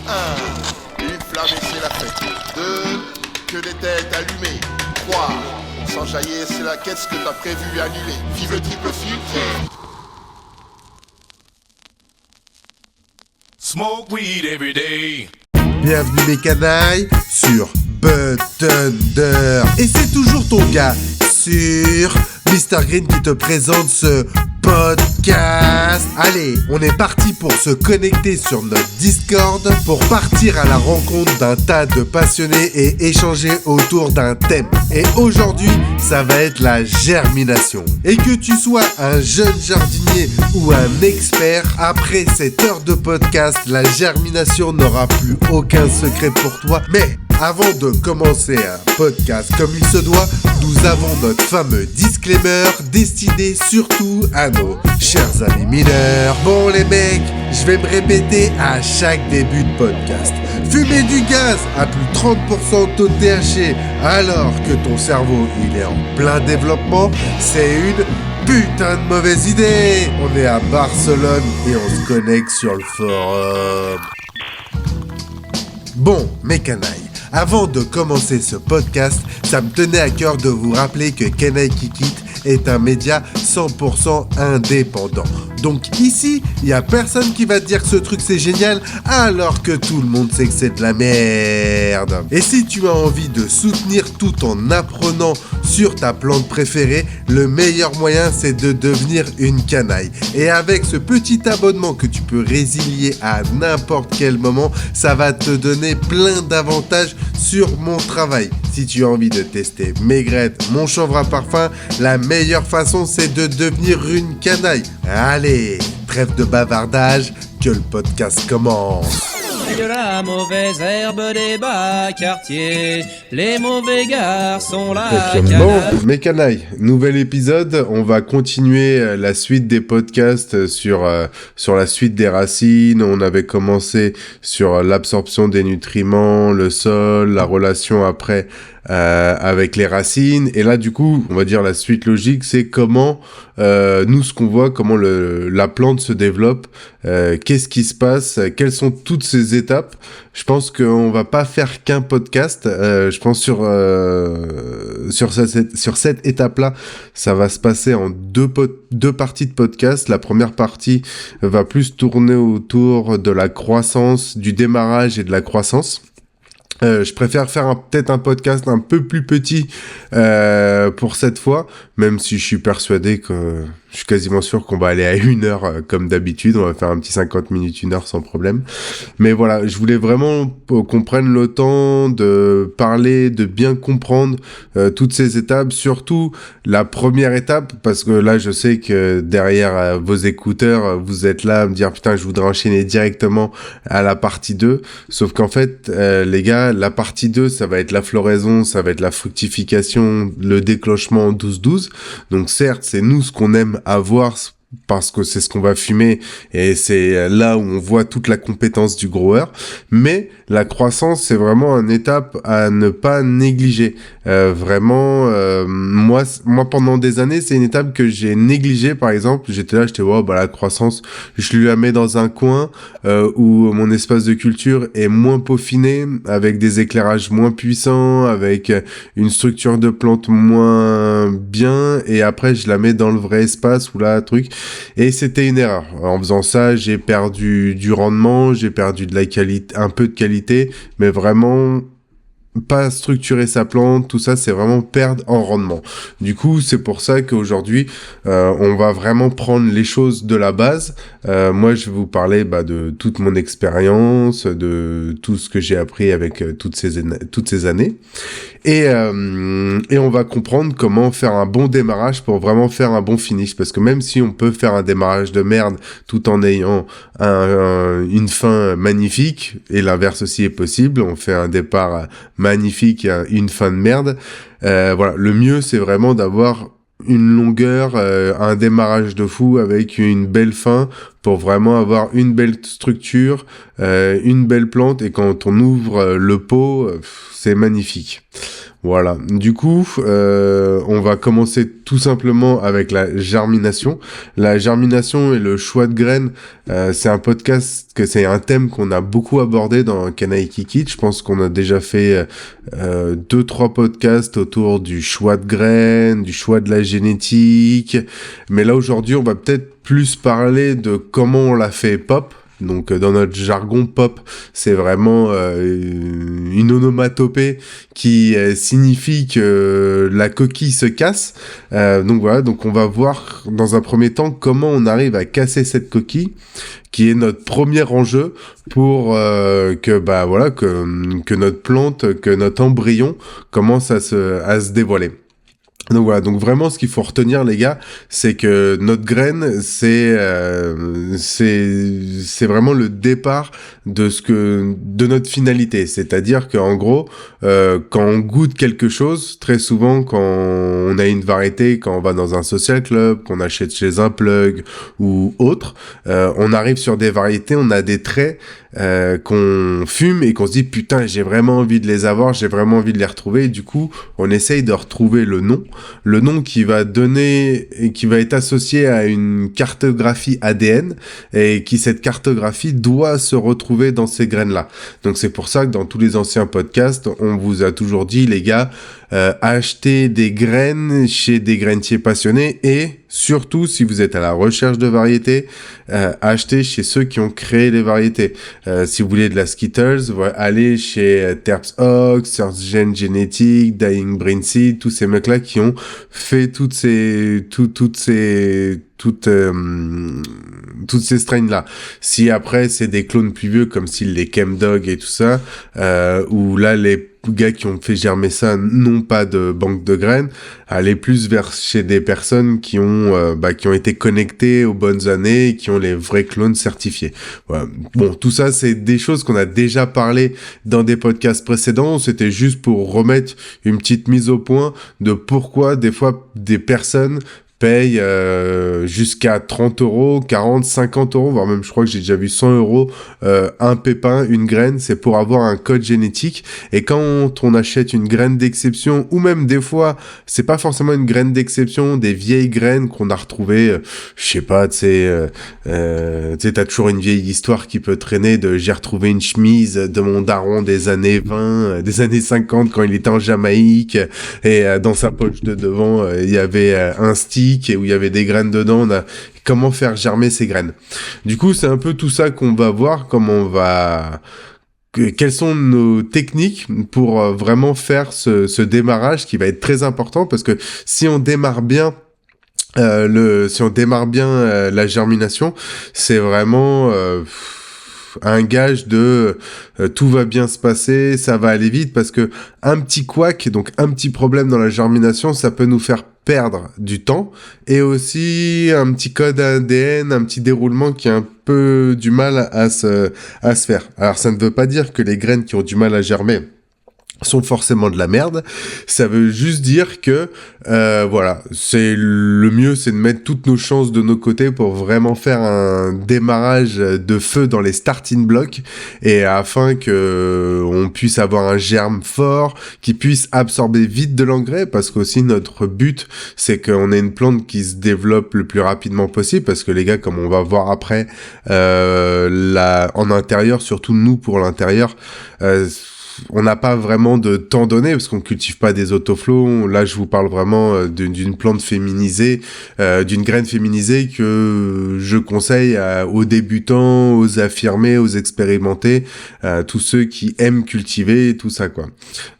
1. Une flamme et c'est la fête. 2. Que des têtes allumées. 3. S'enjailler, c'est la quête, ce que t'as prévu annuler. Vive le triple filtre. Smoke weed every day. Bienvenue mes canailles sur Thunder. Et c'est toujours ton gars sur Mr Green qui te présente ce podcast. Allez, on est parti pour se connecter sur notre Discord pour partir à la rencontre d'un tas de passionnés et échanger autour d'un thème. Et aujourd'hui, ça va être la germination. Et que tu sois un jeune jardinier ou un expert, après cette heure de podcast, la germination n'aura plus aucun secret pour toi. Mais avant de commencer un podcast comme il se doit, nous avons notre fameux disclaimer destiné surtout à nos chers amis mineurs. Bon les mecs, je vais me répéter à chaque début de podcast. Fumer du gaz à plus de 30% taux de THC alors que ton cerveau il est en plein développement, c'est une putain de mauvaise idée. On est à Barcelone et on se connecte sur le forum. Bon, mes canailles, avant de commencer ce podcast, ça me tenait à cœur de vous rappeler que Canaille Kikit est un média 100% indépendant. Donc ici, il n'y a personne qui va te dire que ce truc c'est génial alors que tout le monde sait que c'est de la merde. Et si tu as envie de soutenir tout en apprenant sur ta plante préférée, le meilleur moyen c'est de devenir une canaille. Et avec ce petit abonnement que tu peux résilier à n'importe quel moment, ça va te donner plein d'avantages sur mon travail. Si tu as envie de tester mes graines, mon chanvre à parfum, la meilleure façon c'est de devenir une canaille. Allez, trêve de bavardage, que le podcast commence. De la mauvaise herbe des bas quartiers, les mauvais garçons la Bon, mes canailles, nouvel épisode, on va continuer la suite des podcasts sur la suite des racines. On avait commencé sur l'absorption des nutriments, le sol, la relation après avec les racines, et là du coup on va dire la suite logique c'est comment nous ce qu'on voit, comment la plante se développe, qu'est-ce qui se passe, quelles sont toutes ces étapes. Je pense qu'on va pas faire qu'un podcast, je pense sur cette étape là ça va se passer en deux parties de podcast. La première partie va plus tourner autour de la croissance, du démarrage et de la croissance. Je préfère faire peut-être un podcast un peu plus petit pour cette fois, même si je suis persuadé que je suis quasiment sûr qu'on va aller à 1 heure comme d'habitude. On va faire un petit 50 minutes, 1 heure sans problème. Mais voilà, je voulais vraiment qu'on prenne le temps de parler, de bien comprendre toutes ces étapes, surtout la première étape, parce que là je sais que derrière vos écouteurs, vous êtes là à me dire putain je voudrais enchaîner directement à la partie 2, sauf qu'en fait les gars, la partie 2 ça va être la floraison, ça va être la fructification, le déclenchement 12-12, donc certes c'est nous ce qu'on aime avoir parce que c'est ce qu'on va fumer et c'est là où on voit toute la compétence du grower, mais la croissance c'est vraiment une étape à ne pas négliger. Moi pendant des années c'est une étape que j'ai négligée. Par exemple j'étais la croissance je la mets dans un coin où mon espace de culture est moins peaufiné, avec des éclairages moins puissants, avec une structure de plante moins bien, et après je la mets dans le vrai espace où là truc. Et c'était une erreur. En faisant ça, j'ai perdu du rendement, j'ai perdu de la qualité, un peu de qualité, mais vraiment pas structurer sa plante, tout ça, c'est vraiment perdre en rendement. Du coup, c'est pour ça qu'aujourd'hui, on va vraiment prendre les choses de la base. Moi, je vais vous parler de toute mon expérience, de tout ce que j'ai appris avec toutes ces années. Et on va comprendre comment faire un bon démarrage pour vraiment faire un bon finish. Parce que même si on peut faire un démarrage de merde tout en ayant une fin magnifique, et l'inverse aussi est possible, on fait un départ magnifique et une fin de merde, voilà, le mieux c'est vraiment d'avoir une longueur, un démarrage de fou avec une belle fin pour vraiment avoir une belle structure, une belle plante, et quand on ouvre le pot, c'est magnifique. Voilà. Du coup, on va commencer tout simplement avec la germination. La germination et le choix de graines, c'est c'est un thème qu'on a beaucoup abordé dans Kanaiki Kit. Je pense qu'on a déjà fait 2-3 podcasts autour du choix de graines, du choix de la génétique. Mais là, aujourd'hui, on va peut-être plus parler de comment on l'a fait pop. Donc dans notre jargon pop, c'est vraiment une onomatopée qui signifie que la coquille se casse. Donc voilà, donc on va voir dans un premier temps comment on arrive à casser cette coquille, qui est notre premier enjeu pour que notre plante, que notre embryon commence à se dévoiler. Donc voilà, donc vraiment ce qu'il faut retenir les gars, c'est que notre graine, c'est vraiment le départ de notre finalité, c'est-à-dire qu'en gros, quand on goûte quelque chose, très souvent quand on a une variété, quand on va dans un social club, qu'on achète chez un plug ou autre, on arrive sur des variétés, on a des traits qu'on fume et qu'on se dit putain j'ai vraiment envie de les avoir, j'ai vraiment envie de les retrouver, et du coup on essaye de retrouver le nom qui va donner et qui va être associé à une cartographie ADN, et cette cartographie doit se retrouver dans ces graines là. Donc c'est pour ça que dans tous les anciens podcasts on vous a toujours dit les gars, achetez des graines chez des grainiers passionnés, et surtout si vous êtes à la recherche de variétés, achetez chez ceux qui ont créé les variétés. Si vous voulez de la Skittles, allez chez Terps Ox, Search Gen Genetic, Dying Brain Seed, tous ces mecs là qui ont fait toutes ces strains là. Si après c'est des clones plus vieux comme si les Chemdog et tout ça, où là les gars qui ont fait germer ça n'ont pas de banque de graines, allez plus vers chez des personnes qui ont été connectées aux bonnes années et qui ont les vrais clones certifiés. Voilà. Bon, tout ça c'est des choses qu'on a déjà parlé dans des podcasts précédents, c'était juste pour remettre une petite mise au point de pourquoi des fois des personnes paye jusqu'à 30 euros, 40, 50 euros, voire même je crois que j'ai déjà vu 100 euros un pépin, une graine, c'est pour avoir un code génétique. Et quand on achète une graine d'exception, ou même des fois, c'est pas forcément une graine d'exception, des vieilles graines qu'on a retrouvées, je sais pas, tu sais, t'as toujours une vieille histoire qui peut traîner de j'ai retrouvé une chemise de mon daron des années 20, des années 50 quand il était en Jamaïque, et dans sa poche de devant, il y avait un stick et où il y avait des graines dedans. On a comment faire germer ces graines. Du coup, c'est un peu tout ça qu'on va voir, quelles sont nos techniques pour vraiment faire ce démarrage qui va être très important, parce que si on démarre bien la germination, c'est vraiment un gage de tout va bien se passer, ça va aller vite, parce que un petit couac, donc un petit problème dans la germination, ça peut nous faire perdre du temps, et aussi un petit code ADN, un petit déroulement qui a un peu du mal à se faire. Alors ça ne veut pas dire que les graines qui ont du mal à germer sont forcément de la merde, ça veut juste dire que voilà, c'est le mieux, c'est de mettre toutes nos chances de nos côtés pour vraiment faire un démarrage de feu dans les starting blocks, et afin que on puisse avoir un germe fort qui puisse absorber vite de l'engrais, parce qu'aussi notre but c'est qu'on ait une plante qui se développe le plus rapidement possible, parce que les gars, comme on va voir après, en intérieur, surtout nous pour l'intérieur, on n'a pas vraiment de temps donné parce qu'on cultive pas des autoflots. Là, je vous parle vraiment d'une plante féminisée, d'une graine féminisée que je conseille aux débutants, aux affirmés, aux expérimentés, tous ceux qui aiment cultiver, tout ça, quoi.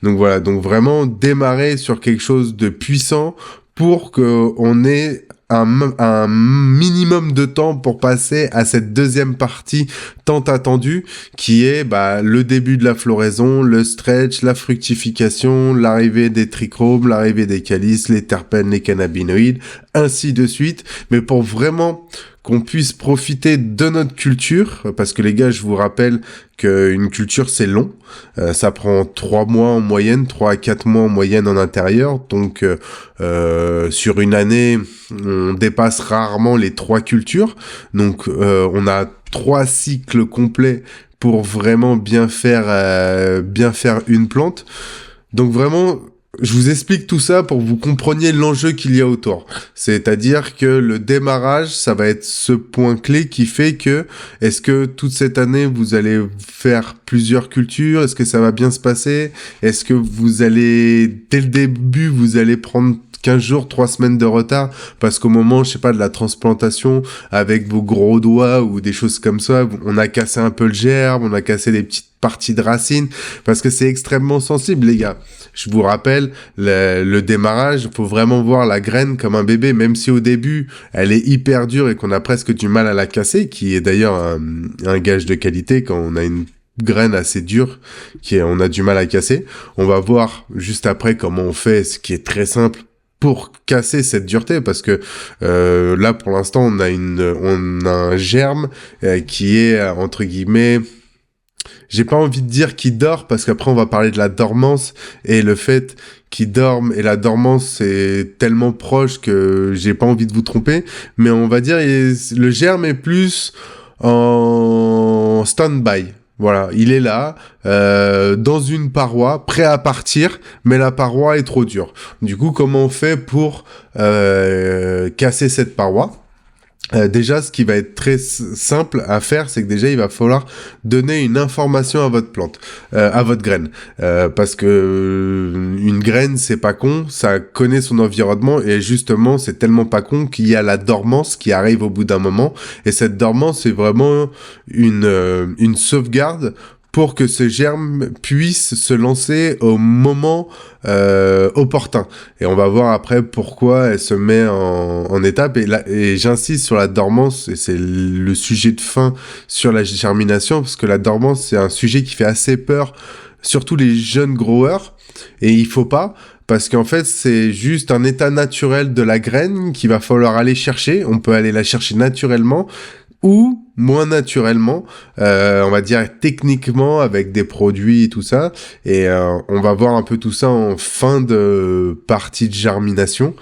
Donc voilà, donc vraiment démarrer sur quelque chose de puissant pour qu'on ait un minimum de temps pour passer à cette deuxième partie tant attendue, qui est le début de la floraison, le stretch, la fructification, l'arrivée des trichomes, l'arrivée des calices, les terpènes, les cannabinoïdes, ainsi de suite. Mais pour vraiment qu'on puisse profiter de notre culture, parce que les gars, je vous rappelle qu'une culture c'est long, ça prend 3 mois en moyenne, 3 à 4 mois en moyenne en intérieur, donc sur une année on dépasse rarement les 3 cultures, donc on a 3 cycles complets pour vraiment bien faire une plante. Donc vraiment, je vous explique tout ça pour que vous compreniez l'enjeu qu'il y a autour. C'est-à-dire que le démarrage, ça va être ce point clé qui fait que, est-ce que toute cette année, vous allez faire plusieurs cultures? Est-ce que ça va bien se passer? Est-ce que vous allez, dès le début, vous allez prendre 15 jours, 3 semaines de retard, parce qu'au moment, je sais pas, de la transplantation, avec vos gros doigts ou des choses comme ça, on a cassé un peu le germe, on a cassé des petites parties de racines, parce que c'est extrêmement sensible, les gars. Je vous rappelle, le démarrage, il faut vraiment voir la graine comme un bébé, même si au début, elle est hyper dure et qu'on a presque du mal à la casser, qui est d'ailleurs un gage de qualité quand on a une graine assez dure, on a du mal à casser. On va voir juste après comment on fait, ce qui est très simple, pour casser cette dureté, parce que là pour l'instant on a un germe qui est entre guillemets, j'ai pas envie de dire qu'il dort, parce qu'après on va parler de la dormance, et le fait qu'il dorme et la dormance c'est tellement proche que j'ai pas envie de vous tromper, mais on va dire le germe est plus en stand-by. Voilà, il est là, dans une paroi, prêt à partir, mais la paroi est trop dure. Du coup, comment on fait pour casser cette paroi ? Déjà, ce qui va être très simple à faire, c'est que déjà, il va falloir donner une information à votre plante, à votre graine. Parce que une graine, c'est pas con, ça connaît son environnement, et justement, c'est tellement pas con qu'il y a la dormance qui arrive au bout d'un moment. Et cette dormance, c'est vraiment une sauvegarde pour que ce germe puisse se lancer au moment opportun. Et on va voir après pourquoi elle se met en étape. Et j'insiste sur la dormance, et c'est le sujet de fin sur la germination, parce que la dormance, c'est un sujet qui fait assez peur, surtout les jeunes growers, et il faut pas, parce qu'en fait, c'est juste un état naturel de la graine qu'il va falloir aller chercher. On peut aller la chercher naturellement, ou moins naturellement, on va dire techniquement, avec des produits et tout ça, et on va voir un peu tout ça en fin de partie de germination,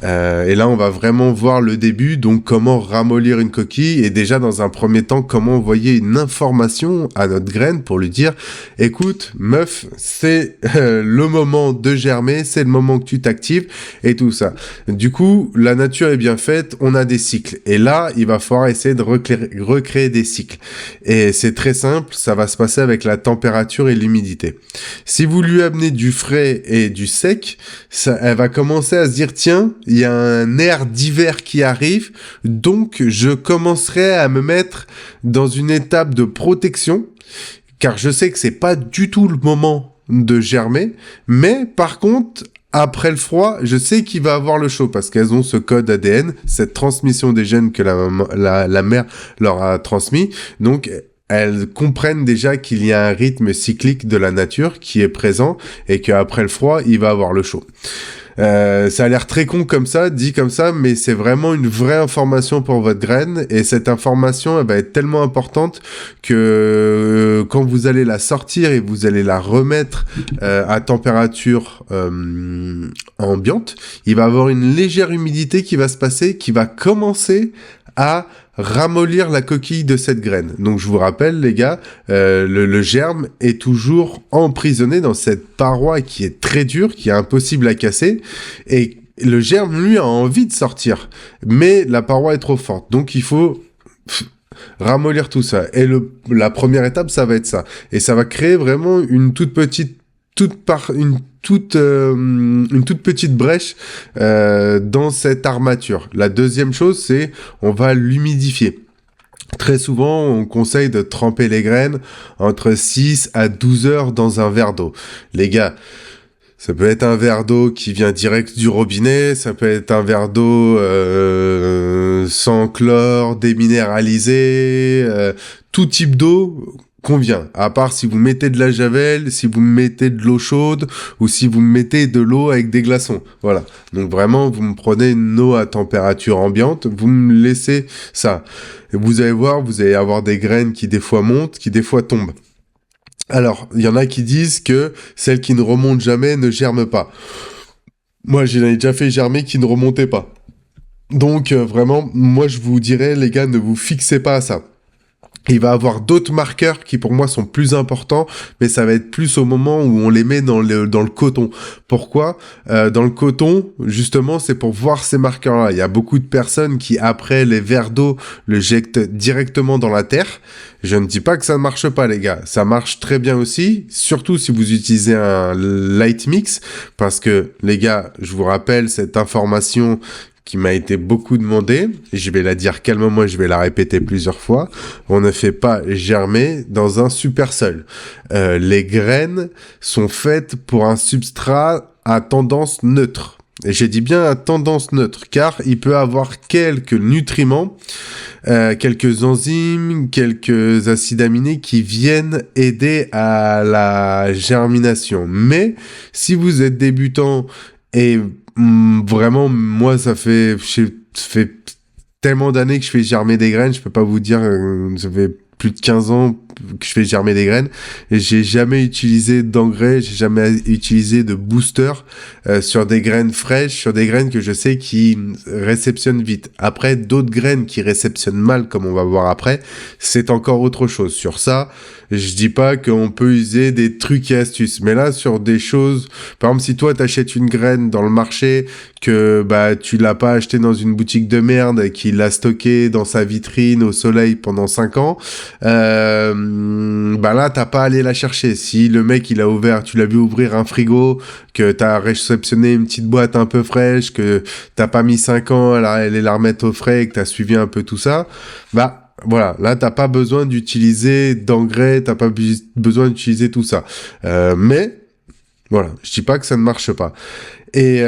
et là on va vraiment voir le début, donc comment ramollir une coquille, et déjà dans un premier temps comment envoyer une information à notre graine pour lui dire, écoute meuf, c'est le moment de germer, c'est le moment que tu t'actives, et tout ça. Du coup, la nature est bien faite, on a des cycles, et là il va falloir essayer de recréer des cycles. Et c'est très simple, ça va se passer avec la température et l'humidité. Si vous lui amenez du frais et du sec, elle va commencer à se dire, tiens, il y a un air d'hiver qui arrive, donc je commencerai à me mettre dans une étape de protection, car je sais que c'est pas du tout le moment de germer, mais par contre, après le froid, je sais qu'il va avoir le chaud, parce qu'elles ont ce code ADN, cette transmission des gènes que la mère leur a transmis. Donc, elles comprennent déjà qu'il y a un rythme cyclique de la nature qui est présent, et qu'après le froid, il va avoir le chaud. Ça a l'air très con comme ça, dit comme ça, mais c'est vraiment une vraie information pour votre graine, et cette information, elle va être tellement importante que quand vous allez la sortir et vous allez la remettre à température ambiante, il va y avoir une légère humidité qui va se passer, qui va commencer à ramollir la coquille de cette graine. Donc je vous rappelle les gars, le germe est toujours emprisonné dans cette paroi qui est très dure, qui est impossible à casser, et le germe lui a envie de sortir, mais la paroi est trop forte, donc il faut ramollir tout ça. Et la première étape, ça va être ça, et ça va créer vraiment une toute petite brèche dans cette armature. La deuxième chose, c'est on va l'humidifier. Très souvent, on conseille de tremper les graines entre 6 à 12 heures dans un verre d'eau. Les gars, ça peut être un verre d'eau qui vient direct du robinet, ça peut être un verre d'eau sans chlore, déminéralisé, tout type d'eau convient, à part si vous mettez de la javel, si vous mettez de l'eau chaude, ou si vous mettez de l'eau avec des glaçons. Voilà. Donc vraiment, vous me prenez une eau à température ambiante, vous me laissez ça. Et vous allez voir, vous allez avoir des graines qui des fois montent, qui des fois tombent. Alors, il y en a qui disent que celles qui ne remontent jamais ne germent pas. Moi, j'en ai déjà fait germer qui ne remontaient pas. Donc, vraiment, moi, je vous dirais, les gars, ne vous fixez pas à ça. Il va avoir d'autres marqueurs qui pour moi sont plus importants, mais ça va être plus au moment où on les met dans le coton. Pourquoi ? Dans le coton, justement, c'est pour voir ces marqueurs-là. Il y a beaucoup de personnes qui, après les verres d'eau, le jettent directement dans la terre. Je ne dis pas que ça ne marche pas, les gars. Ça marche très bien aussi, surtout si vous utilisez un light mix, parce que, les gars, je vous rappelle cette information qui m'a été beaucoup demandé, je vais la dire calmement, je vais la répéter plusieurs fois, on ne fait pas germer dans un super sol. Les graines sont faites pour un substrat à tendance neutre. Et j'ai dit bien à tendance neutre, car il peut avoir quelques nutriments, quelques enzymes, quelques acides aminés qui viennent aider à la germination. Mais si vous êtes débutant et vraiment, moi, ça fait tellement d'années que je fais germer des graines, je peux pas vous dire, ça fait plus de 15 ans que je fais germer des graines, et j'ai jamais utilisé d'engrais, j'ai jamais utilisé de booster sur des graines fraîches, sur des graines que je sais qui réceptionnent vite. Après, d'autres graines qui réceptionnent mal, comme on va voir après, c'est encore autre chose. Sur ça, je dis pas qu'on peut user des trucs et astuces, mais là, sur des choses, par exemple, si toi t'achètes une graine dans le marché, que tu l'as pas acheté dans une boutique de merde, et qu'il l'a stocké dans sa vitrine au soleil pendant 5 ans, là t'as pas à aller la chercher. Si le mec il a ouvert, tu l'as vu ouvrir un frigo, que t'as réceptionné une petite boîte un peu fraîche, que t'as pas mis 5 ans à aller la remettre au frais, et que t'as suivi un peu tout ça, voilà, là t'as pas besoin d'utiliser d'engrais, t'as pas besoin d'utiliser tout ça. Mais voilà, je dis pas que ça ne marche pas. Et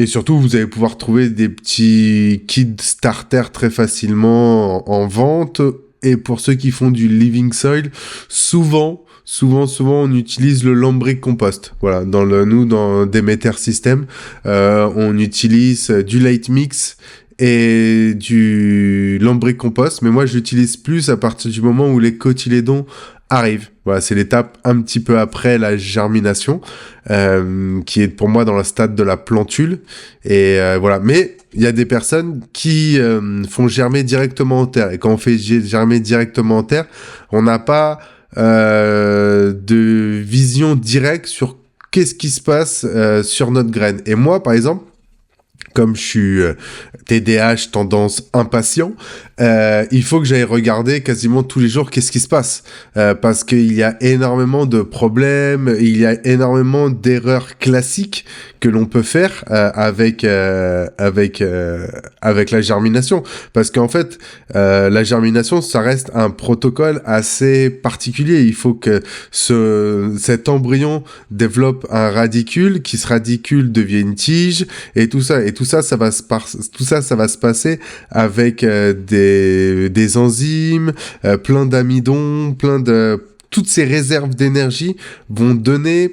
surtout, vous allez pouvoir trouver des petits kits starter très facilement en vente. Et pour ceux qui font du living soil, souvent, on utilise le lombric compost. Voilà, dans Demeter System, on utilise du light mix et du lombric compost. Mais moi, j'utilise plus à partir du moment où les cotylédons arrivent. Voilà, c'est l'étape un petit peu après la germination, qui est pour moi dans le stade de la plantule. Et voilà, mais il y a des personnes qui font germer directement en terre. Et quand on fait germer directement en terre, on n'a pas de vision directe sur qu'est-ce qui se passe sur notre graine. Et moi, par exemple, comme je suis TDAH, tendance impatient, il faut que j'aille regarder quasiment tous les jours qu'est-ce qui se passe, parce qu'il y a énormément de problèmes, il y a énormément d'erreurs classiques que l'on peut faire avec la germination, parce qu'en fait la germination, ça reste un protocole assez particulier. Il faut que cet embryon développe un radicule, qui ce radicule devient une tige, et tout ça ça va se passer avec des enzymes, plein d'amidon, toutes ces réserves d'énergie vont donner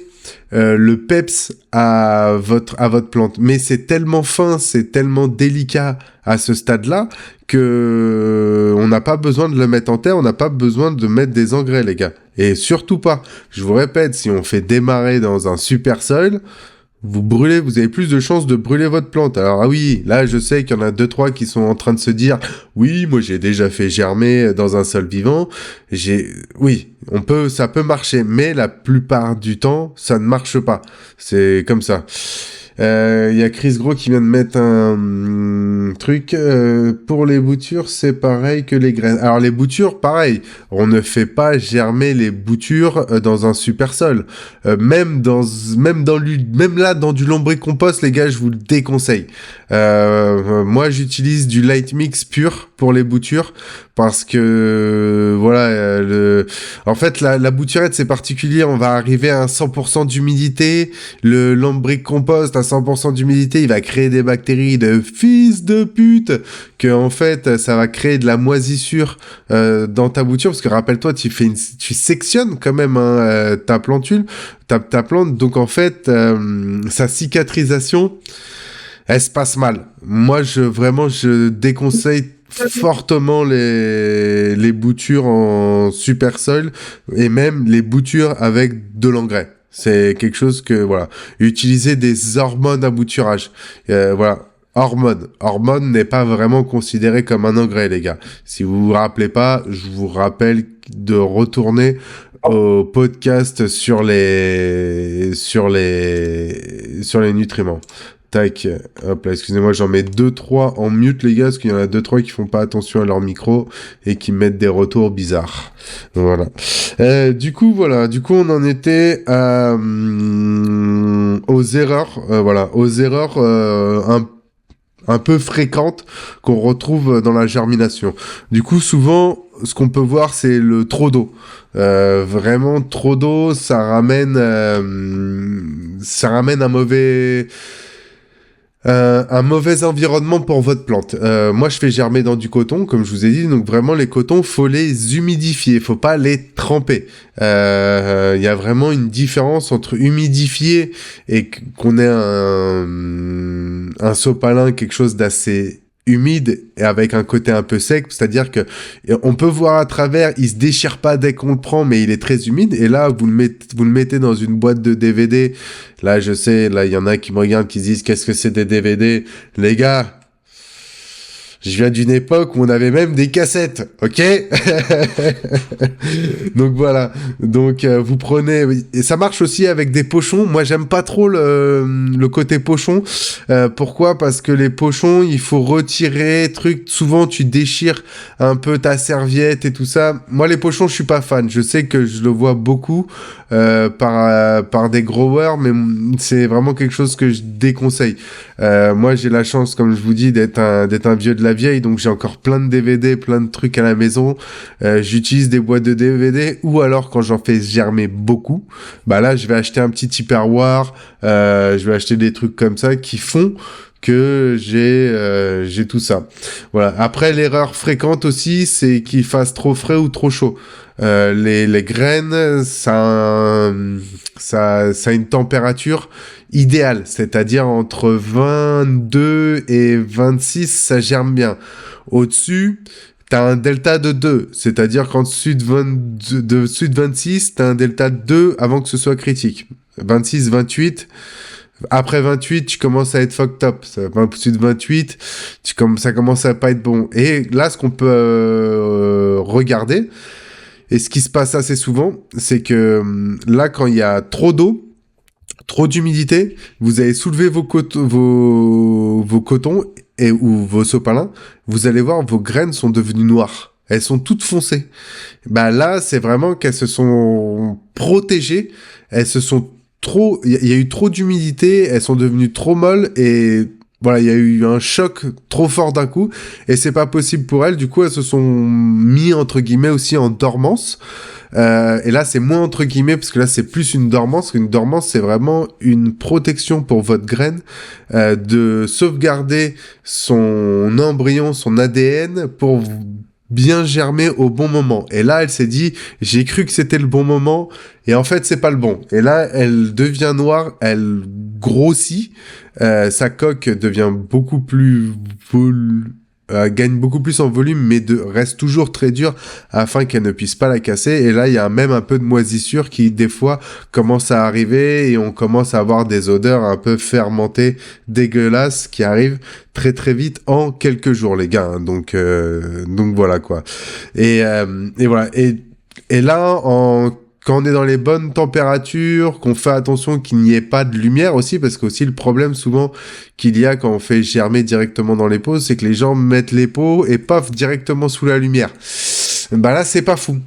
le peps à votre plante. Mais c'est tellement fin, c'est tellement délicat à ce stade-là que on n'a pas besoin de le mettre en terre, on n'a pas besoin de mettre des engrais, les gars. Et surtout pas, je vous répète, si on fait démarrer dans un super sol, vous avez plus de chances de brûler votre plante. Alors oui, là je sais qu'il y en a 2-3 qui sont en train de se dire oui, moi j'ai déjà fait germer dans un sol vivant. Oui, ça peut marcher, mais la plupart du temps, ça ne marche pas. C'est comme ça. Y a Chris Gros qui vient de mettre un truc. Pour les boutures, c'est pareil que les graines. Alors les boutures, pareil. On ne fait pas germer les boutures dans un super sol. Même là dans du lombricompost, les gars, je vous le déconseille. Moi, j'utilise du light mix pur pour les boutures, parce que voilà, en fait la bouturette c'est particulier. On va arriver à 100% d'humidité. Le lombricompost à 100% d'humidité, il va créer des bactéries de fils de pute, que en fait ça va créer de la moisissure dans ta bouture, parce que rappelle-toi, tu sectionnes quand même ta plantule, ta plante, donc en fait sa cicatrisation, elle se passe mal. Moi je déconseille fortement les boutures en super sol, et même les boutures avec de l'engrais. C'est quelque chose que, voilà. Utiliser des hormones à bouturage. Voilà. hormone. Hormone n'est pas vraiment considéré comme un engrais, les gars. Si vous vous rappelez pas, je vous rappelle de retourner au podcast sur les nutriments. Tac, hop là, excusez-moi, j'en mets 2-3 en mute, les gars, parce qu'il y en a 2-3 qui font pas attention à leur micro et qui mettent des retours bizarres. Voilà. Du coup, on en était aux erreurs, un peu fréquentes qu'on retrouve dans la germination. Du coup, souvent, ce qu'on peut voir, c'est le trop d'eau. Vraiment, trop d'eau, ça ramène un mauvais environnement pour votre plante. Moi, je fais germer dans du coton, comme je vous ai dit. Donc vraiment, les cotons, faut les humidifier, faut pas les tremper. Il y a vraiment une différence entre humidifier et qu'on ait un sopalin, quelque chose d'assez humide et avec un côté un peu sec, c'est-à-dire que on peut voir à travers, il se déchire pas dès qu'on le prend, mais il est très humide. Et là, vous le mettez dans une boîte de DVD. Là, je sais, là, il y en a qui me regardent, qui disent qu'est-ce que c'est des DVD, les gars. Je viens d'une époque où on avait même des cassettes, ok? Donc voilà. Donc vous prenez, et ça marche aussi avec des pochons. Moi, j'aime pas trop le côté pochon. Pourquoi? Parce que les pochons, il faut retirer souvent tu déchires un peu ta serviette et tout ça. Moi, les pochons, je suis pas fan. Je sais que je le vois beaucoup par des growers, mais c'est vraiment quelque chose que je déconseille. Moi, j'ai la chance, comme je vous dis, d'être un vieux de la vieille, donc j'ai encore plein de DVD, plein de trucs à la maison. J'utilise des boîtes de DVD, ou alors quand j'en fais germer beaucoup, bah là, je vais acheter un petit Tupperware, je vais acheter des trucs comme ça qui font que j'ai tout ça. Voilà. Après, l'erreur fréquente aussi, c'est qu'il fasse trop frais ou trop chaud. Les graines, ça a une température idéale, c'est-à-dire entre 22 et 26, ça germe bien. Au-dessus, t'as un delta de 2, c'est-à-dire qu'en-dessus de 26, t'as un delta de 2 avant que ce soit critique. 26, 28... Après 28, tu commences à être fucked up. Au-dessus de 28, ça commence à pas être bon. Et là, ce qu'on peut regarder, et ce qui se passe assez souvent, c'est que là, quand il y a trop d'eau, trop d'humidité, vous allez soulever vos cotons ou vos sopalins, vous allez voir, vos graines sont devenues noires. Elles sont toutes foncées. Bah là, c'est vraiment qu'elles se sont protégées, elles se sont il y a eu trop d'humidité, elles sont devenues trop molles et voilà, il y a eu un choc trop fort d'un coup et c'est pas possible pour elles. Du coup, elles se sont mis entre guillemets aussi en dormance. Et là, c'est moins entre guillemets parce que là, c'est plus une dormance. Une dormance, c'est vraiment une protection pour votre graine de sauvegarder son embryon, son ADN pour bien germer au bon moment. Et là, elle s'est dit, j'ai cru que c'était le bon moment, et en fait, c'est pas le bon. Et là, elle devient noire, elle grossit, sa coque devient beaucoup plus gagne beaucoup plus en volume, mais reste toujours très dure afin qu'elle ne puisse pas la casser. Et là, il y a même un peu de moisissure qui, des fois, commence à arriver et on commence à avoir des odeurs un peu fermentées, dégueulasses, qui arrivent très très vite en quelques jours, les gars. Hein. Donc voilà, quoi. Et voilà. Et là, quand on est dans les bonnes températures, qu'on fait attention qu'il n'y ait pas de lumière aussi, parce que aussi le problème souvent qu'il y a quand on fait germer directement dans les pots, c'est que les gens mettent les pots et paf, directement sous la lumière. Bah là, c'est pas fou.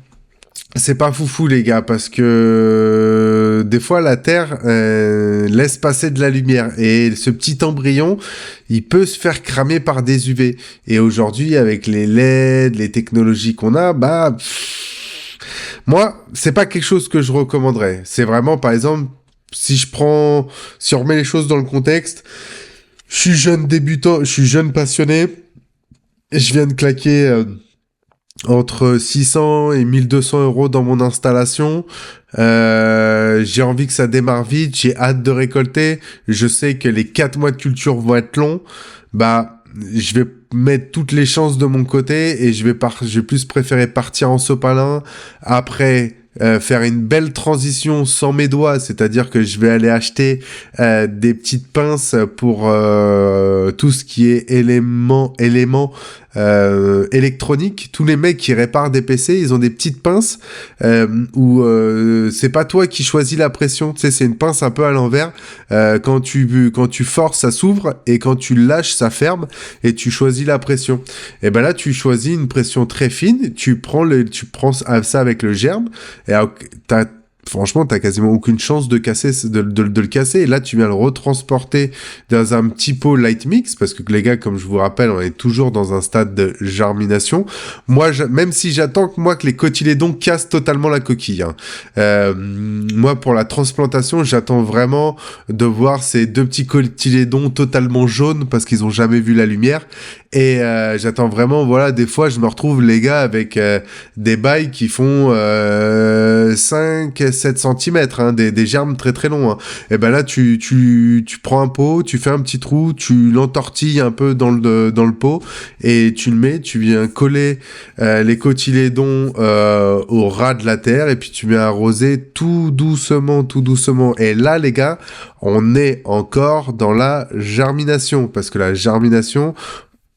C'est pas foufou, les gars, parce que des fois la Terre laisse passer de la lumière et ce petit embryon, il peut se faire cramer par des UV. Et aujourd'hui, avec les LED, les technologies qu'on a, bah moi, c'est pas quelque chose que je recommanderais. C'est vraiment, par exemple, si on remet les choses dans le contexte, je suis jeune débutant, je suis jeune passionné, et je viens de claquer entre 600 et 1200 euros dans mon installation. J'ai envie que ça démarre vite, j'ai hâte de récolter. Je sais que les 4 mois de culture vont être longs. Bah, je vais mettre toutes les chances de mon côté et je vais plus préférer partir en sopalin, après faire une belle transition sans mes doigts, c'est-à-dire que je vais aller acheter des petites pinces pour tout ce qui est éléments électroniques. Tous les mecs qui réparent des PC, ils ont des petites pinces où c'est pas toi qui choisis la pression, tu sais, c'est une pince un peu à l'envers. Quand tu forces, ça s'ouvre, et quand tu lâches, ça ferme, et tu choisis la pression. Et ben là, tu choisis une pression très fine, tu prends ça avec le germe, et franchement, t'as quasiment aucune chance de le casser. Et là, tu viens le retransporter dans un petit pot light mix, parce que les gars, comme je vous rappelle, on est toujours dans un stade de germination. Moi, même si j'attends que les cotylédons cassent totalement la coquille, hein. Moi, pour la transplantation, j'attends vraiment de voir ces 2 petits cotylédons totalement jaunes, parce qu'ils ont jamais vu la lumière. Et j'attends vraiment, voilà, des fois, je me retrouve, les gars, avec des bails qui font 5-7 cm, hein, des germes très très longs, hein. Et ben là, tu prends un pot, tu fais un petit trou, tu l'entortilles un peu dans le pot, et tu le mets, tu viens coller les cotylédons au ras de la terre, et puis tu viens arroser tout doucement. Et là, les gars, on est encore dans la germination, parce que la germination,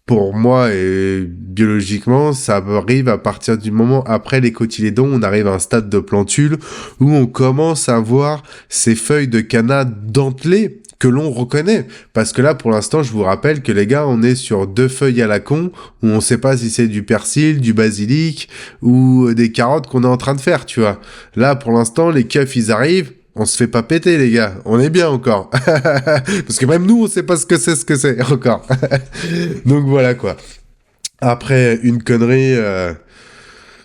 pour moi et biologiquement, ça arrive à partir du moment après les cotylédons, on arrive à un stade de plantule où on commence à voir ces feuilles de canna dentelées que l'on reconnaît. Parce que là, pour l'instant, je vous rappelle que les gars, on est sur 2 feuilles à la con, où on sait pas si c'est du persil, du basilic ou des carottes qu'on est en train de faire, tu vois. Là, pour l'instant, les keufs, ils arrivent. On se fait pas péter, les gars. On est bien encore. Parce que même nous, on sait pas ce que c'est encore. Donc voilà, quoi. Après, une connerie...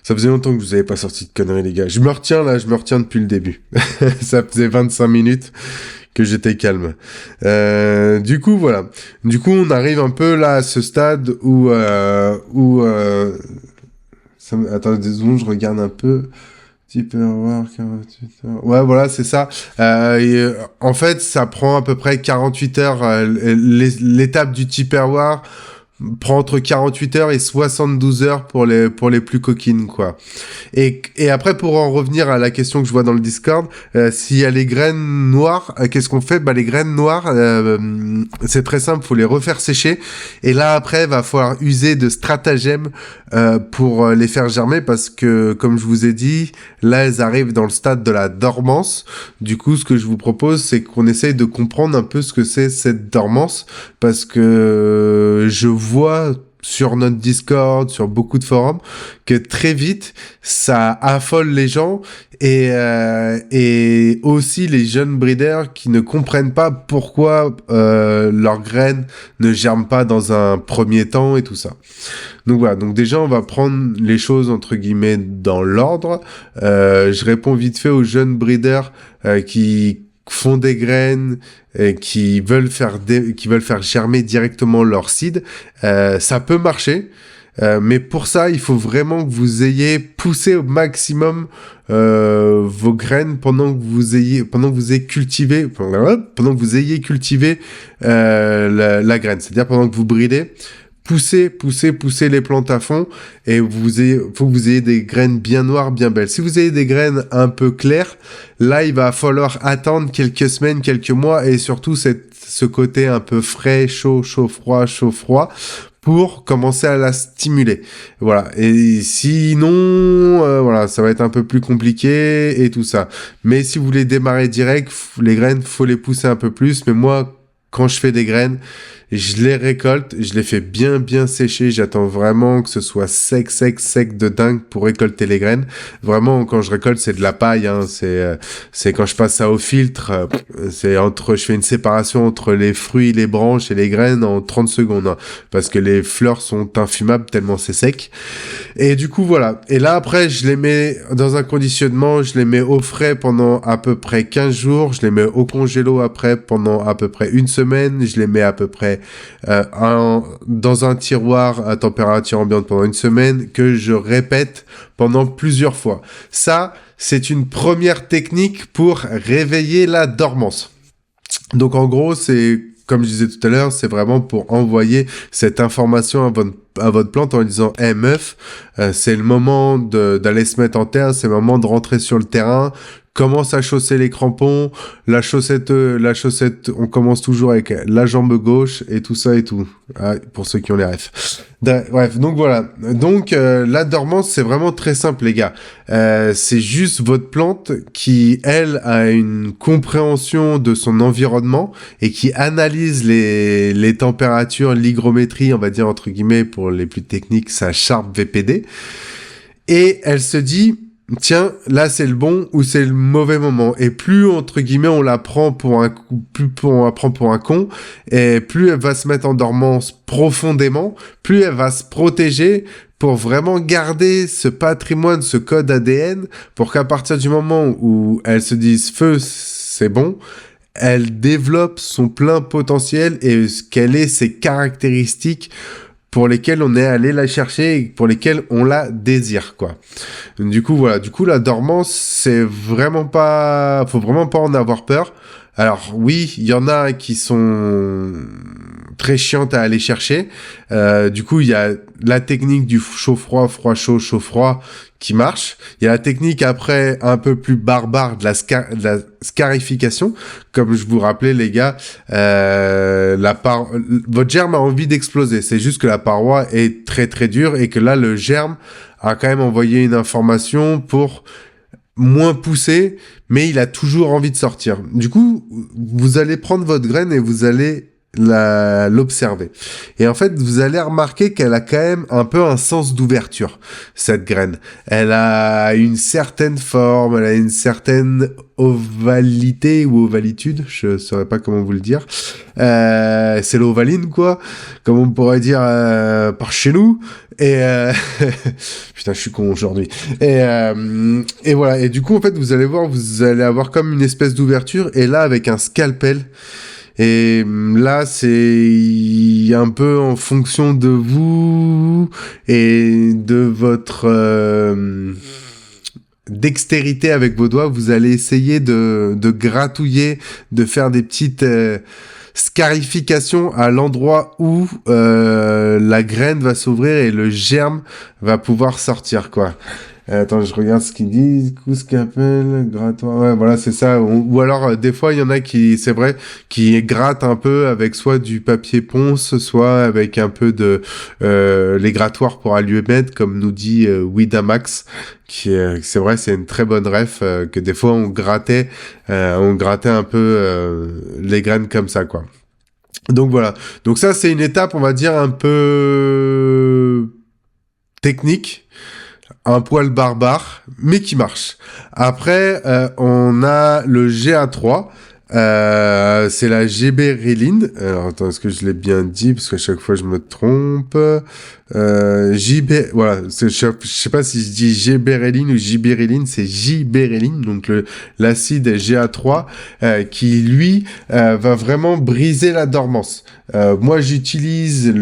Ça faisait longtemps que vous avez pas sorti de conneries, les gars. Je me retiens depuis le début. Ça faisait 25 minutes que j'étais calme. Du coup, voilà. Du coup, on arrive un peu là à ce stade où attendez 2 secondes, je regarde un peu... Tupperware, 48 heures. Ouais, voilà, c'est ça. En fait, ça prend à peu près 48 heures. L'étape du Tupperware prend entre 48 heures et 72 heures pour les plus coquines, quoi. Et après, pour en revenir à la question que je vois dans le Discord, s'il y a les graines noires, qu'est-ce qu'on fait? Bah, les graines noires, c'est très simple, faut les refaire sécher. Et là, après, va falloir user de stratagèmes, pour les faire germer, parce que, comme je vous ai dit, là, elles arrivent dans le stade de la dormance. Du coup, ce que je vous propose, c'est qu'on essaye de comprendre un peu ce que c'est cette dormance, parce que je vois sur notre Discord, sur beaucoup de forums, que très vite, ça affole les gens, et aussi les jeunes breeders qui ne comprennent pas pourquoi leurs graines ne germent pas dans un premier temps et tout ça. Donc voilà, donc déjà on va prendre les choses entre guillemets dans l'ordre. Je réponds vite fait aux jeunes breeders qui font des graines, qui veulent faire germer directement leur seed. Ça peut marcher, mais pour ça il faut vraiment que vous ayez poussé au maximum vos graines pendant que vous ayez cultivé la graine, c'est-à-dire pendant que vous bridez. Poussez les plantes à fond, et faut que vous ayez des graines bien noires, bien belles. Si vous avez des graines un peu claires, là, il va falloir attendre quelques semaines, quelques mois, et surtout ce côté un peu frais, chaud, froid, pour commencer à la stimuler. Voilà. Et sinon, voilà, ça va être un peu plus compliqué et tout ça. Mais si vous voulez démarrer direct, les graines, faut les pousser un peu plus. Mais moi, quand je fais des graines, je les récolte, je les fais bien sécher, j'attends vraiment que ce soit sec de dingue pour récolter les graines. Vraiment, quand je récolte, c'est de la paille, hein, c'est quand je passe ça au filtre, je fais une séparation entre les fruits, les branches et les graines en 30 secondes, hein, parce que les fleurs sont infumables tellement c'est sec. Et du coup, voilà. Et là, après, je les mets dans un conditionnement, je les mets au frais pendant à peu près 15 jours, je les mets au congélo après pendant à peu près 1 semaine, je les mets à peu près dans un tiroir à température ambiante pendant 1 semaine, que je répète pendant plusieurs fois. Ça, c'est une première technique pour réveiller la dormance. Donc en gros, c'est comme je disais tout à l'heure, c'est vraiment pour envoyer cette information à votre plante en lui disant « Hey meuf, c'est le moment d'aller se mettre en terre, c'est le moment de rentrer sur le terrain, commence à chausser les crampons, la chaussette, on commence toujours avec la jambe gauche et tout ça et tout. » Pour ceux qui ont les refs. Bref, donc voilà. Donc la dormance, c'est vraiment très simple, les gars. C'est juste votre plante qui, elle, a une compréhension de son environnement et qui analyse les températures, l'hygrométrie, on va dire entre guillemets, pour les plus techniques, sa Sharp VPD. Et elle se dit, tiens, là c'est le bon ou c'est le mauvais moment. Et plus, entre guillemets, on la prend pour un con, et plus elle va se mettre en dormance profondément, plus elle va se protéger pour vraiment garder ce patrimoine, ce code ADN, pour qu'à partir du moment où elle se dise feu, c'est bon, elle développe son plein potentiel et quelles sont ses caractéristiques pour lesquelles on est allé la chercher et pour lesquelles on la désire, quoi. Du coup, voilà. Du coup, la dormance, c'est vraiment pas, faut vraiment pas en avoir peur. Alors, oui, il y en a qui sont très chiantes à aller chercher. Du coup, il y a la technique du chaud-froid, froid-chaud, chaud-froid qui marche. Il y a la technique après un peu plus barbare de la scarification. Comme je vous rappelais, les gars, votre germe a envie d'exploser. C'est juste que la paroi est très très dure et que là, le germe a quand même envoyé une information pour moins pousser, mais il a toujours envie de sortir. Du coup, vous allez prendre votre graine et vous allez l'observer. Et en fait, vous allez remarquer qu'elle a quand même un peu un sens d'ouverture, cette graine. Elle a une certaine forme, elle a une certaine ovalité ou ovalitude, je saurais pas comment vous le dire. C'est l'ovaline, quoi, comme on pourrait dire par chez nous. Et putain, je suis con aujourd'hui. Et voilà. Et du coup, en fait, vous allez voir, vous allez avoir comme une espèce d'ouverture. Et là, avec un scalpel. Et là, c'est un peu en fonction de vous et de votre dextérité avec vos doigts, vous allez essayer de gratouiller, de faire des petites scarifications à l'endroit où la graine va s'ouvrir et le germe va pouvoir sortir, quoi. Attends, je regarde ce qu'ils disent. Coup scalpel, grattoir. Ouais, voilà, c'est ça. Ou alors, des fois, il y en a qui, c'est vrai, qui grattent un peu avec soit du papier ponce, soit avec un peu de les grattoirs pour allumette, comme nous dit Widamax, qui c'est vrai, c'est une très bonne ref, que des fois on grattait un peu les graines comme ça, quoi. Donc voilà. Donc ça, c'est une étape, on va dire, un peu technique, un poil barbare, mais qui marche. Après, on a le GA3, c'est la gibberelline. Alors, attends, est-ce que je l'ai bien dit? Parce qu'à chaque fois, je me trompe. Voilà, je sais pas si je dis gibberelline ou gibberelline, c'est gibberelline, donc l'acide GA3, qui, lui, va vraiment briser la dormance. Moi, j'utilise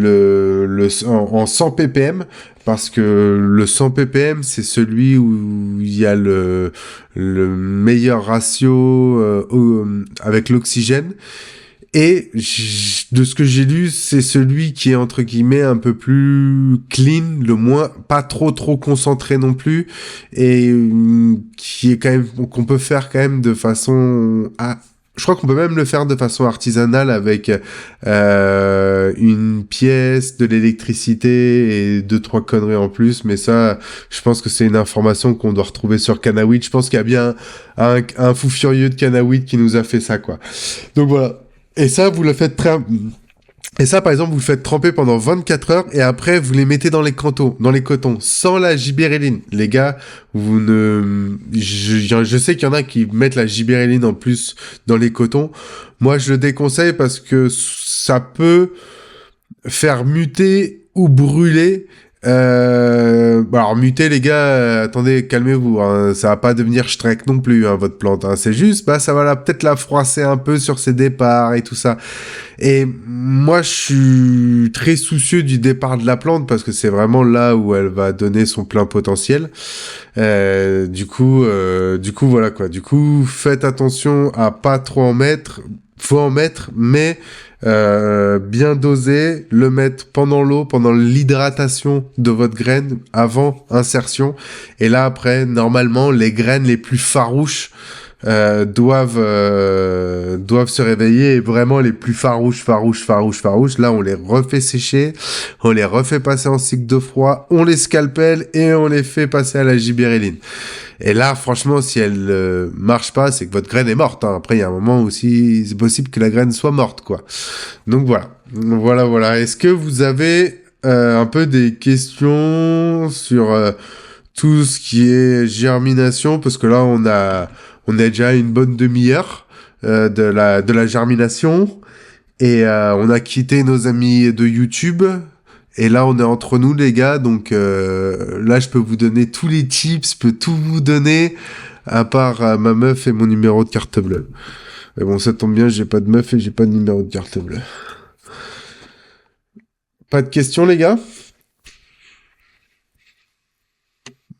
en 100 ppm, parce que le 100 ppm, c'est celui où il y a le meilleur ratio avec l'oxygène. Et de ce que j'ai lu, c'est celui qui est entre guillemets un peu plus clean, le moins, pas trop concentré non plus, et qui est quand même, qu'on peut faire quand même de façon je crois qu'on peut même le faire de façon artisanale avec une pièce, de l'électricité et 2-3 conneries en plus. Mais ça, je pense que c'est une information qu'on doit retrouver sur Cannawit. Je pense qu'il y a bien un fou furieux de Cannawit qui nous a fait ça, quoi. Donc voilà. Et ça, vous le faites Et ça, par exemple, vous le faites tremper pendant 24 heures et après, vous les mettez dans les cotons, sans la gibberelline. Les gars, je sais qu'il y en a qui mettent la gibberelline en plus dans les cotons. Moi, je le déconseille parce que ça peut faire muter ou brûler. Alors muter, les gars, attendez, calmez-vous, hein, ça va pas devenir Shrek non plus, hein, votre plante, hein, c'est juste, ça va peut-être la froisser un peu sur ses départs et tout ça. Et moi, je suis très soucieux du départ de la plante parce que c'est vraiment là où elle va donner son plein potentiel. Du coup, voilà, quoi. Du coup, faites attention à pas trop en mettre. Faut en mettre, mais bien dosé, le mettre pendant l'eau, pendant l'hydratation de votre graine, avant insertion. Et là, après, normalement, les graines les plus farouches doivent se réveiller, et vraiment les plus farouches. Là, on les refait sécher, on les refait passer en cycle de froid, on les scalpelle et on les fait passer à la gibéréline. Et là, franchement, si elle marche pas, c'est que votre graine est morte. Hein. Après, il y a un moment aussi, c'est possible que la graine soit morte, quoi. Donc voilà. Est-ce que vous avez un peu des questions sur tout ce qui est germination, parce que là, on a déjà une bonne demi-heure de la germination, et on a quitté nos amis de YouTube. Et là, on est entre nous, les gars, donc là, je peux vous donner tous les tips, je peux tout vous donner, à part ma meuf et mon numéro de carte bleue. Mais bon, ça tombe bien, j'ai pas de meuf et j'ai pas de numéro de carte bleue. Pas de questions, les gars?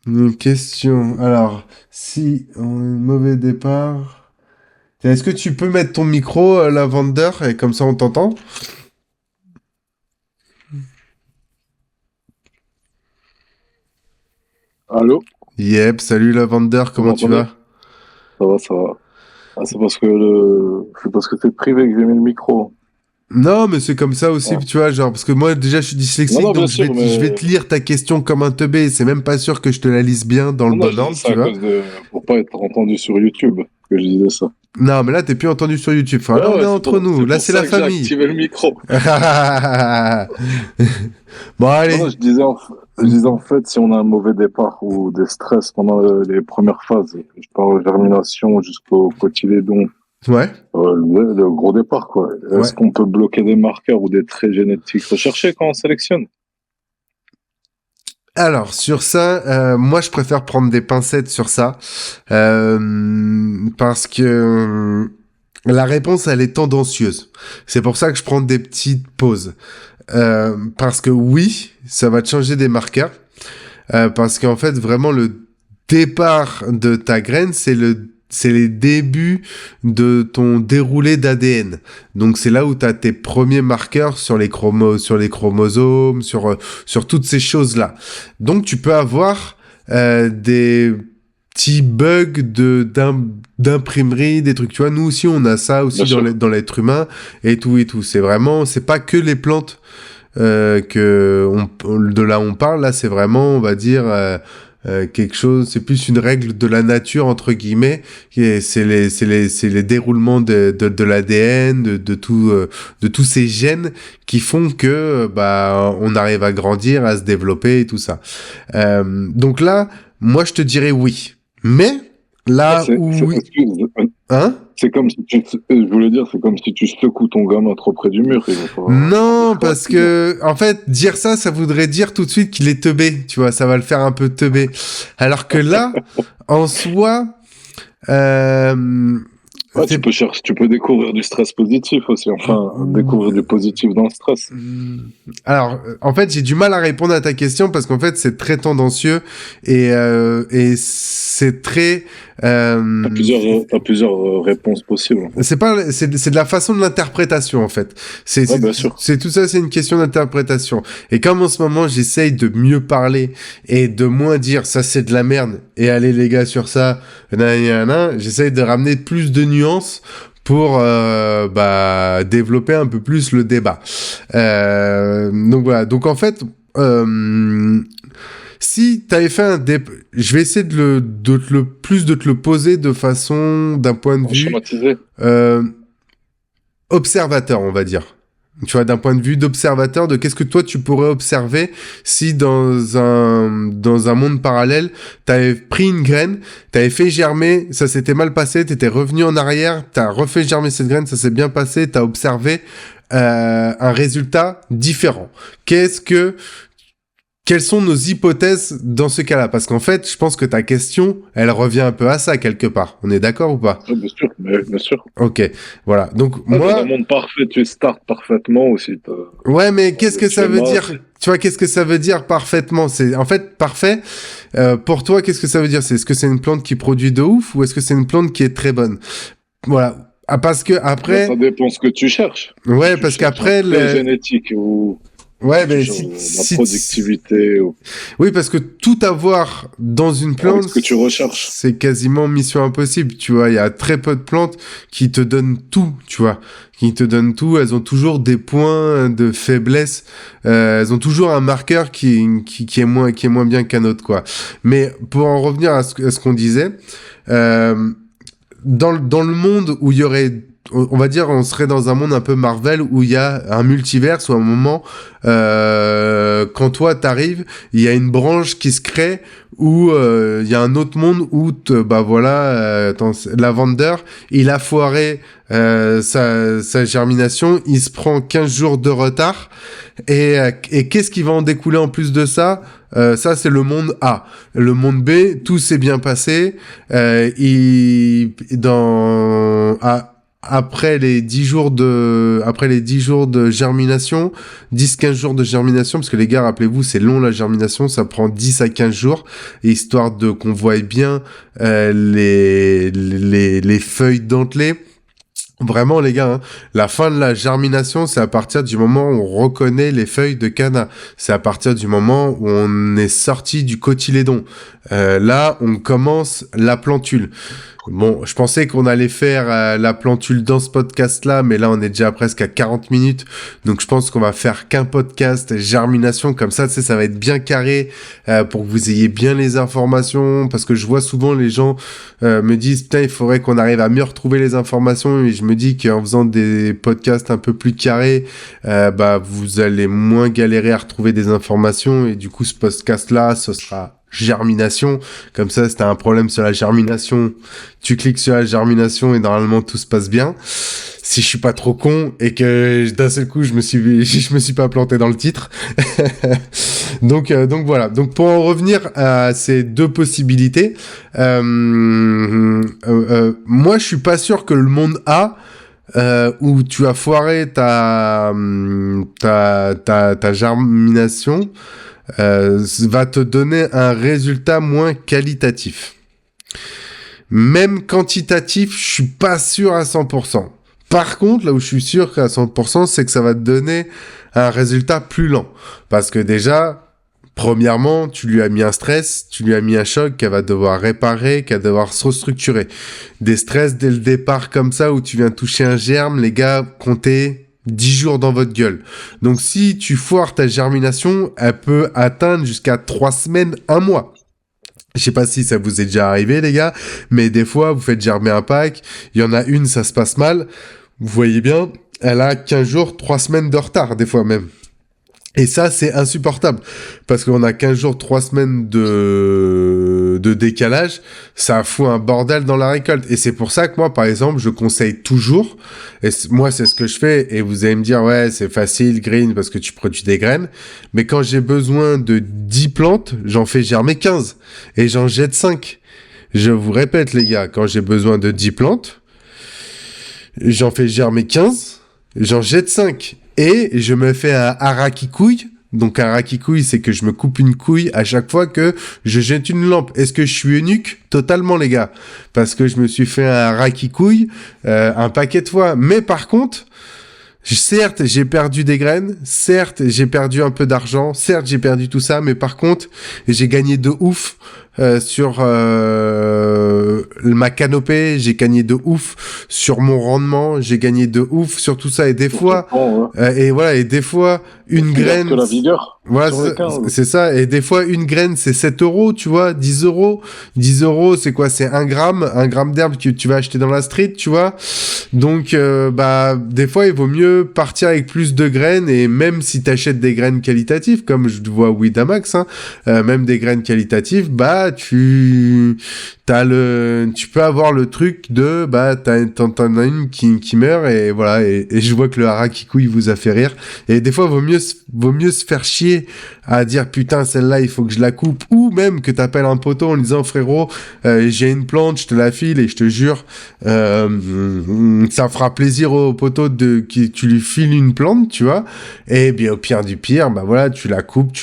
Une question. Alors, si on a un mauvais départ... Est-ce que tu peux mettre ton micro, Lavender, et comme ça, on t'entend? Allô? Yep, salut Lavender, comment tu vas? Ça va, ça va. Ah, c'est parce que c'est privé que j'ai mis le micro. Non, mais c'est comme ça aussi, Ah. tu vois, genre, parce que moi, déjà, je suis dyslexique, Non, bien donc sûr, je vais te lire ta question comme un teubé, c'est même pas sûr que je te la lise bien dans le Non, bon je dis ordre, ça tu à vois. cause pour pas être entendu sur YouTube que je disais ça. Non, mais là, t'es plus entendu sur YouTube. Enfin, là, on est entre nous, là, c'est la J'ai famille. activé le micro. Bon, allez. Non, je disais en fait, si on a un mauvais départ ou des stress pendant les premières phases, je parle de germination jusqu'au cotylédon, Ouais. le gros départ, quoi. Est-ce qu'on peut bloquer des marqueurs ou des traits génétiques recherchés quand on sélectionne? Alors, sur ça, moi, je préfère prendre des pincettes sur ça, parce que la réponse, elle est tendancieuse. C'est pour ça que je prends des petites pauses. Parce que oui, ça va te changer des marqueurs, parce qu'en fait, vraiment, le départ de ta graine, c'est les débuts de ton déroulé d'ADN. Donc c'est là où tu as tes premiers marqueurs sur les chromosomes, sur toutes ces choses-là. Donc tu peux avoir des petits bugs d'imprimerie, des trucs, tu vois. Nous aussi on a ça aussi dans l'être humain et tout. C'est pas que les plantes de là on parle, là c'est vraiment, on va dire, quelque chose, c'est plus une règle de la nature entre guillemets, et c'est les déroulements de l'ADN, de tous ces gènes qui font que on arrive à grandir, à se développer et tout ça. Donc là, moi je te dirais oui, mais là c'est comme si je voulais dire, c'est comme si tu secoues ton gamin trop près du mur. Non, parce que, en fait, dire ça voudrait dire tout de suite qu'il est teubé, tu vois, ça va le faire un peu teubé. Alors que là, en soi, tu peux découvrir du stress positif aussi, découvrir du positif dans le stress. Alors, en fait, j'ai du mal à répondre à ta question parce qu'en fait, c'est très tendancieux et c'est très... T'as plusieurs réponses possibles. C'est de la façon de l'interprétation, en fait. Bien sûr. C'est tout ça, c'est une question d'interprétation. Et comme en ce moment, j'essaye de mieux parler et de moins dire ça c'est de la merde et allez les gars sur ça, j'essaye de ramener plus de nuances pour développer un peu plus le débat. Donc voilà. Donc en fait, si t'avais fait je vais essayer de te le poser de façon, d'un point de vue observateur, on va dire. Tu vois, d'un point de vue d'observateur, de qu'est-ce que toi tu pourrais observer si dans un monde parallèle, t'avais pris une graine, t'avais fait germer, ça s'était mal passé, t'étais revenu en arrière, t'as refait germer cette graine, ça s'est bien passé, t'as observé un résultat différent. Quelles sont nos hypothèses dans ce cas-là? Parce qu'en fait, je pense que ta question, elle revient un peu à ça quelque part. On est d'accord ou pas? Bien sûr, bien sûr. Ok, voilà. Donc moi, dans un monde parfait, tu startes parfaitement aussi. Ouais, mais qu'est-ce que ça veut dire? Tu vois, qu'est-ce que ça veut dire parfaitement? C'est en fait parfait. Pour toi, qu'est-ce que ça veut dire? Est-ce que c'est une plante qui produit de ouf ou est-ce que c'est une plante qui est très bonne? Voilà. parce que après, Ça dépend ce que tu cherches. ouais, Tu parce cherches qu'après, un trait génétique ou ouais, tu mais cherches la productivité. oui, parce que tout avoir dans une plante, ce que tu recherches. c'est quasiment mission impossible, tu vois. Il y a très peu de plantes qui te donnent tout, tu vois. Qui te donnent tout. Elles ont toujours des points de faiblesse. Elles ont toujours un marqueur qui est moins bien qu'un autre, quoi. Mais pour en revenir à ce qu'on disait, dans le monde où il y aurait, on va dire, on serait dans un monde un peu Marvel où il y a un multiverse où à un moment, quand toi t'arrives, il y a une branche qui se crée où il y a un autre monde où bah voilà, Lavender, il a foiré sa germination, il se prend 15 jours de retard et qu'est-ce qui va en découler en plus de ça? Ça c'est le monde A. Le monde B, tout s'est bien passé. Après les 10 jours de germination, 10-15 jours de germination, parce que les gars, rappelez-vous, c'est long la germination, ça prend 10 à 15 jours, histoire de qu'on voie bien les feuilles dentelées. Vraiment les gars, hein, la fin de la germination, c'est à partir du moment où on reconnaît les feuilles de canna. C'est à partir du moment où on est sorti du cotylédon. Là, on commence la plantule. Bon, je pensais qu'on allait faire la plantule dans ce podcast-là, mais là, on est déjà presque à 40 minutes. Donc, je pense qu'on va faire qu'un podcast germination. Comme ça, tu sais, ça va être bien carré pour que vous ayez bien les informations. Parce que je vois souvent les gens me disent, putain, il faudrait qu'on arrive à mieux retrouver les informations. Et je me dis qu'en faisant des podcasts un peu plus carrés, bah, vous allez moins galérer à retrouver des informations. Et du coup, ce podcast-là, ce sera germination. Comme ça, si t'as un problème sur la germination, tu cliques sur la germination et normalement tout se passe bien. Si je suis pas trop con et que d'un seul coup je me suis pas planté dans le titre. donc voilà. Donc pour en revenir à ces deux possibilités, moi je suis pas sûr que le monde A où tu as foiré ta germination va te donner un résultat moins qualitatif. Même quantitatif, je suis pas sûr à 100%. Par contre, là où je suis sûr qu'à 100%, c'est que ça va te donner un résultat plus lent. Parce que déjà, premièrement, tu lui as mis un stress, tu lui as mis un choc qu'elle va devoir réparer, qu'elle va devoir se restructurer. Des stress dès le départ comme ça, où tu viens toucher un germe, les gars, comptez 10 jours dans votre gueule. Donc si tu foires ta germination, elle peut atteindre jusqu'à 3 semaines, 1 mois. Je sais pas si ça vous est déjà arrivé les gars, mais des fois vous faites germer un pack, il y en a une, ça se passe mal, vous voyez bien, elle a 15 jours, 3 semaines de retard des fois même. Et ça, c'est insupportable. Parce qu'on a 15 jours, 3 semaines de décalage. Ça fout un bordel dans la récolte. Et c'est pour ça que moi, par exemple, je conseille toujours, et moi, c'est ce que je fais, et vous allez me dire, ouais, c'est facile, Green, parce que tu produis des graines. Mais quand j'ai besoin de 10 plantes, j'en fais germer 15. Et j'en jette 5. Je vous répète, les gars, quand j'ai besoin de 10 plantes, j'en fais germer 15, j'en jette 5. Et je me fais un harakikouille. Donc, un harakikouille, c'est que je me coupe une couille à chaque fois que je jette une lampe. Est-ce que je suis eunuque? Totalement, les gars. Parce que je me suis fait un harakikouille un paquet de fois. Mais par contre, certes, j'ai perdu des graines. Certes, j'ai perdu un peu d'argent. Certes, j'ai perdu tout ça. Mais par contre, j'ai gagné de ouf sur ma canopée, j'ai gagné de ouf sur mon rendement, j'ai gagné de ouf sur tout ça. Et des fois, et voilà, et des fois, une graine... Que la vigueur. Voilà, c'est ça. Et des fois, une graine, c'est 7 €, tu vois, 10 €. 10 €, c'est quoi? C'est 1 gramme d'herbe que tu vas acheter dans la street, tu vois. Donc, bah, des fois, il vaut mieux partir avec plus de graines. Et même si t'achètes des graines qualitatives, comme je vois Widamax, hein, même des graines qualitatives, bah, tu peux avoir le truc de, bah, t'en as une qui meurt et voilà. Et je vois que le harakikouille vous a fait rire. Et des fois, vaut mieux se faire chier à dire putain celle-là il faut que je la coupe, ou même que t'appelles un poteau en disant frérot j'ai une plante, je te la file et je te jure ça fera plaisir au poteau que tu lui files une plante, tu vois. Et bien au pire du pire, bah voilà, tu la coupes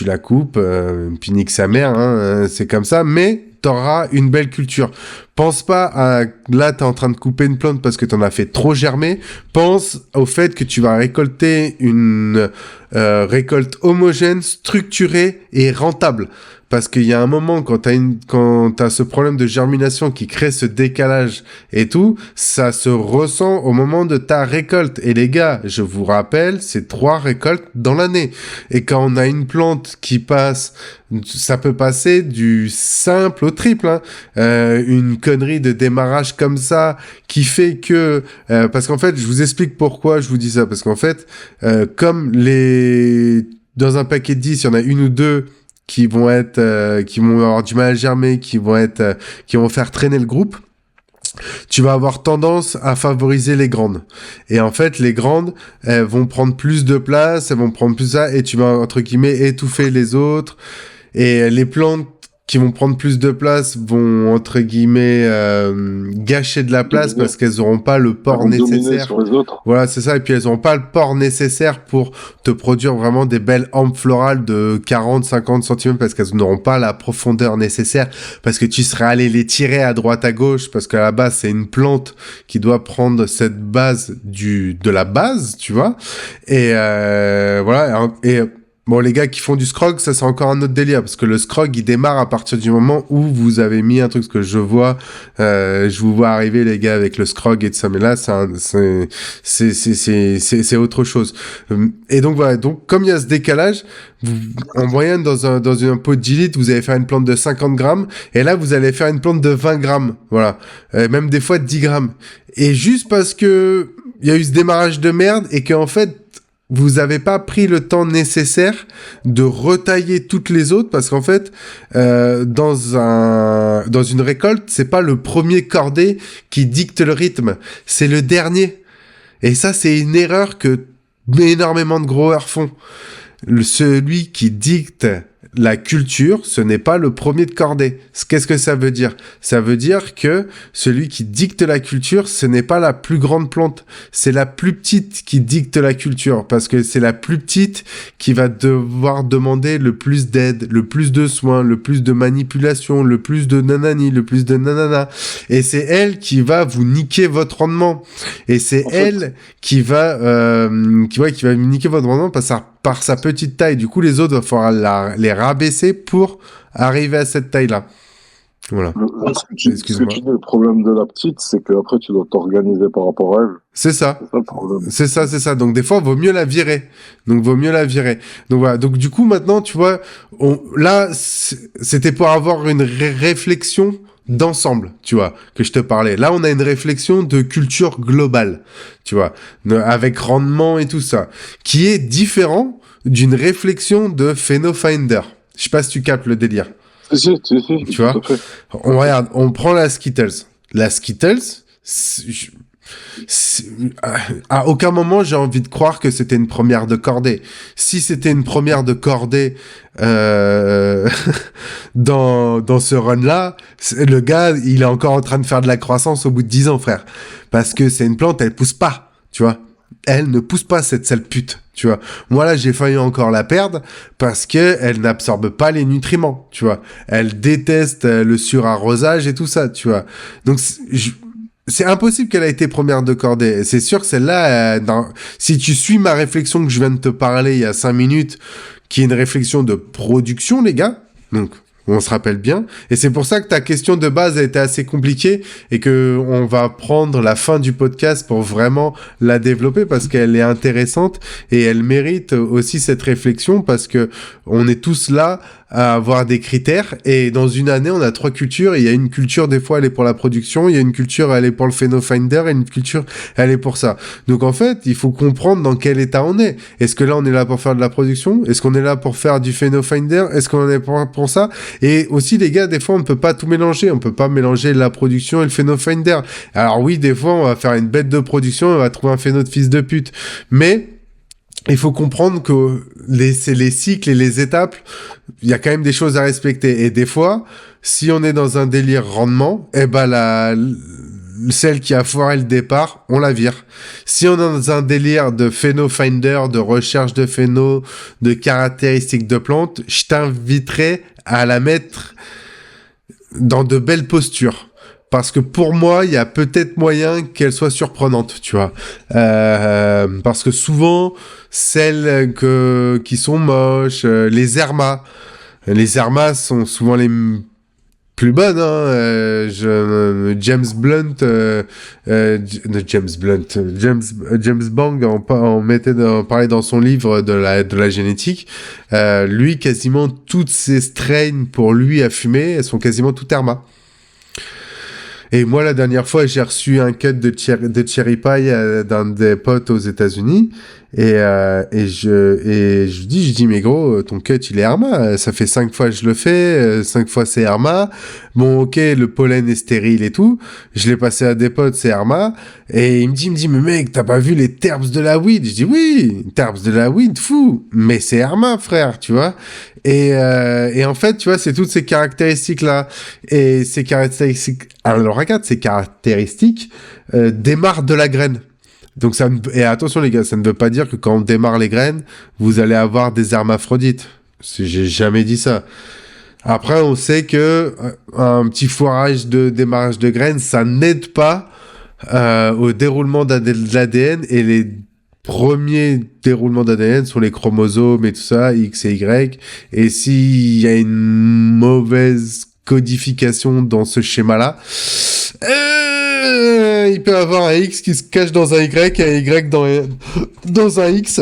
puis nique sa mère, hein, c'est comme ça. Mais t'auras une belle culture. Pense pas à, là, t'es en train de couper une plante parce que t'en as fait trop germer. Pense au fait que tu vas récolter une récolte homogène, structurée et rentable. Parce qu'il y a un moment, quand t'as ce problème de germination qui crée ce décalage et tout, ça se ressent au moment de ta récolte. Et les gars, je vous rappelle, c'est 3 récoltes dans l'année. Et quand on a une plante qui passe, ça peut passer du simple au triple, hein. Une connerie de démarrage comme ça, qui fait que, parce qu'en fait, je vous explique pourquoi je vous dis ça. Parce qu'en fait, comme dans un paquet de 10, il y en a une ou deux qui vont avoir du mal à germer, qui vont faire traîner le groupe, tu vas avoir tendance à favoriser les grandes. Et en fait, les grandes, elles vont prendre plus de place, elles vont prendre plus ça, et tu vas, entre guillemets, étouffer les autres. Et les plantes qui vont prendre plus de place vont, entre guillemets, gâcher de la place parce qu'elles auront pas le port nécessaire. Sur les autres. Voilà, c'est ça. Et puis, elles auront pas le port nécessaire pour te produire vraiment des belles hampes florales de 40, 50 cm parce qu'elles n'auront pas la profondeur nécessaire, parce que tu serais allé les tirer à droite, à gauche, parce qu'à la base, c'est une plante qui doit prendre cette base de la base, tu vois. Et, voilà. Et, bon, les gars qui font du scrog, ça c'est encore un autre délire, parce que le scrog il démarre à partir du moment où vous avez mis un truc, ce que je vois, je vous vois arriver les gars avec le scrog et tout ça, mais là c'est autre chose. Et donc voilà, donc comme il y a ce décalage, en moyenne dans un pot de 10 litres, vous allez faire une plante de 50 grammes, et là vous allez faire une plante de 20 grammes, voilà, même des fois de 10 grammes. Et juste parce que il y a eu ce démarrage de merde et qu'en fait vous avez pas pris le temps nécessaire de retailler toutes les autres, parce qu'en fait, dans une récolte, c'est pas le premier cordé qui dicte le rythme, c'est le dernier. Et ça, c'est une erreur que énormément de growers font. Celui qui dicte la culture, ce n'est pas le premier de cordée. Qu'est-ce que ça veut dire? Ça veut dire que celui qui dicte la culture, ce n'est pas la plus grande plante, c'est la plus petite qui dicte la culture, parce que c'est la plus petite qui va devoir demander le plus d'aide, le plus de soins, le plus de manipulation, le plus de nanani, le plus de nanana. Et c'est elle qui va vous niquer votre rendement. Et c'est elle qui va niquer votre rendement par sa petite taille. Du coup, les autres, il va falloir les rabaisser pour arriver à cette taille-là. Voilà. Excuse-moi. Le problème de la petite, c'est qu'après, tu dois t'organiser par rapport à elle. C'est ça. C'est ça le problème. C'est ça. Donc, des fois, vaut mieux la virer. Donc, voilà. Donc, du coup, maintenant, tu vois, là, c'était pour avoir une réflexion d'ensemble, tu vois, que je te parlais. Là, on a une réflexion de culture globale, tu vois, avec rendement et tout ça, qui est différent d'une réflexion de PhenoFinder. Je sais pas si tu captes le délire. Si. Tu vois, on prend la Skittles. La Skittles, à aucun moment j'ai envie de croire que c'était une première de cordée. Si c'était une première de cordée dans ce run-là, le gars, il est encore en train de faire de la croissance au bout de 10 ans, frère. Parce que c'est une plante, elle pousse pas, tu vois. Elle ne pousse pas, cette sale pute, tu vois. Moi, là, j'ai failli encore la perdre parce que elle n'absorbe pas les nutriments, tu vois. Elle déteste le surarrosage et tout ça, tu vois. Donc, c'est impossible qu'elle ait été première de cordée. C'est sûr que celle-là, si tu suis ma réflexion que je viens de te parler il y a 5 minutes, qui est une réflexion de production, les gars, donc on se rappelle bien, et c'est pour ça que ta question de base a été assez compliquée et que on va prendre la fin du podcast pour vraiment la développer parce qu'elle est intéressante et elle mérite aussi cette réflexion parce que on est tous là à avoir des critères et dans une année on a 3 cultures et il y a une culture des fois elle est pour la production, il y a une culture elle est pour le PhenoFinder et une culture elle est pour ça. Donc en fait il faut comprendre dans quel état on est. Est-ce que là on est là pour faire de la production? Est-ce qu'on est là pour faire du PhenoFinder? Est-ce qu'on est pour ça? Et aussi les gars des fois on peut pas tout mélanger, on peut pas mélanger la production et le PhenoFinder. Alors oui des fois on va faire une bête de production et on va trouver un phéno de fils de pute, mais il faut comprendre que c'est les cycles et les étapes, il y a quand même des choses à respecter. Et des fois, si on est dans un délire rendement, eh ben celle qui a foiré le départ, on la vire. Si on est dans un délire de PhenoFinder, de recherche de phéno, de caractéristiques de plantes, je t'inviterai à la mettre dans de belles postures. Parce que pour moi, il y a peut-être moyen qu'elle soit surprenante, tu vois. Parce que souvent, celles qui sont moches, les Zerma sont souvent les plus bonnes, hein. James Bang parlait dans son livre de la génétique. Lui, quasiment toutes ses strains pour lui à fumer, elles sont quasiment toutes Herma. Et moi, la dernière fois, j'ai reçu un cut de Cherry Pie d'un des potes aux États-Unis. Et je dis, mais gros, ton cut, il est Herma. Ça fait 5 fois que je le fais. 5 fois, c'est Herma. Bon, ok, le pollen est stérile et tout. Je l'ai passé à des potes, c'est Herma. Et il me dit, mais mec, t'as pas vu les terps de la weed? Je dis, oui, terps de la weed, fou. Mais c'est Herma, frère, tu vois. Et en fait, tu vois, c'est toutes ces caractéristiques-là. Et ces caractéristiques, alors regarde, ces caractéristiques démarrent de la graine. Donc et attention les gars, ça ne veut pas dire que quand on démarre les graines, vous allez avoir des hermaphrodites. J'ai jamais dit ça. Après, on sait que un petit foirage de démarrage de graines, ça n'aide pas au déroulement de l'ADN, et les premiers déroulements d'ADN sont les chromosomes et tout ça, X et Y. Et s'il y a une mauvaise codification dans ce schéma-là, il peut y avoir un X qui se cache dans un Y et un Y dans un X.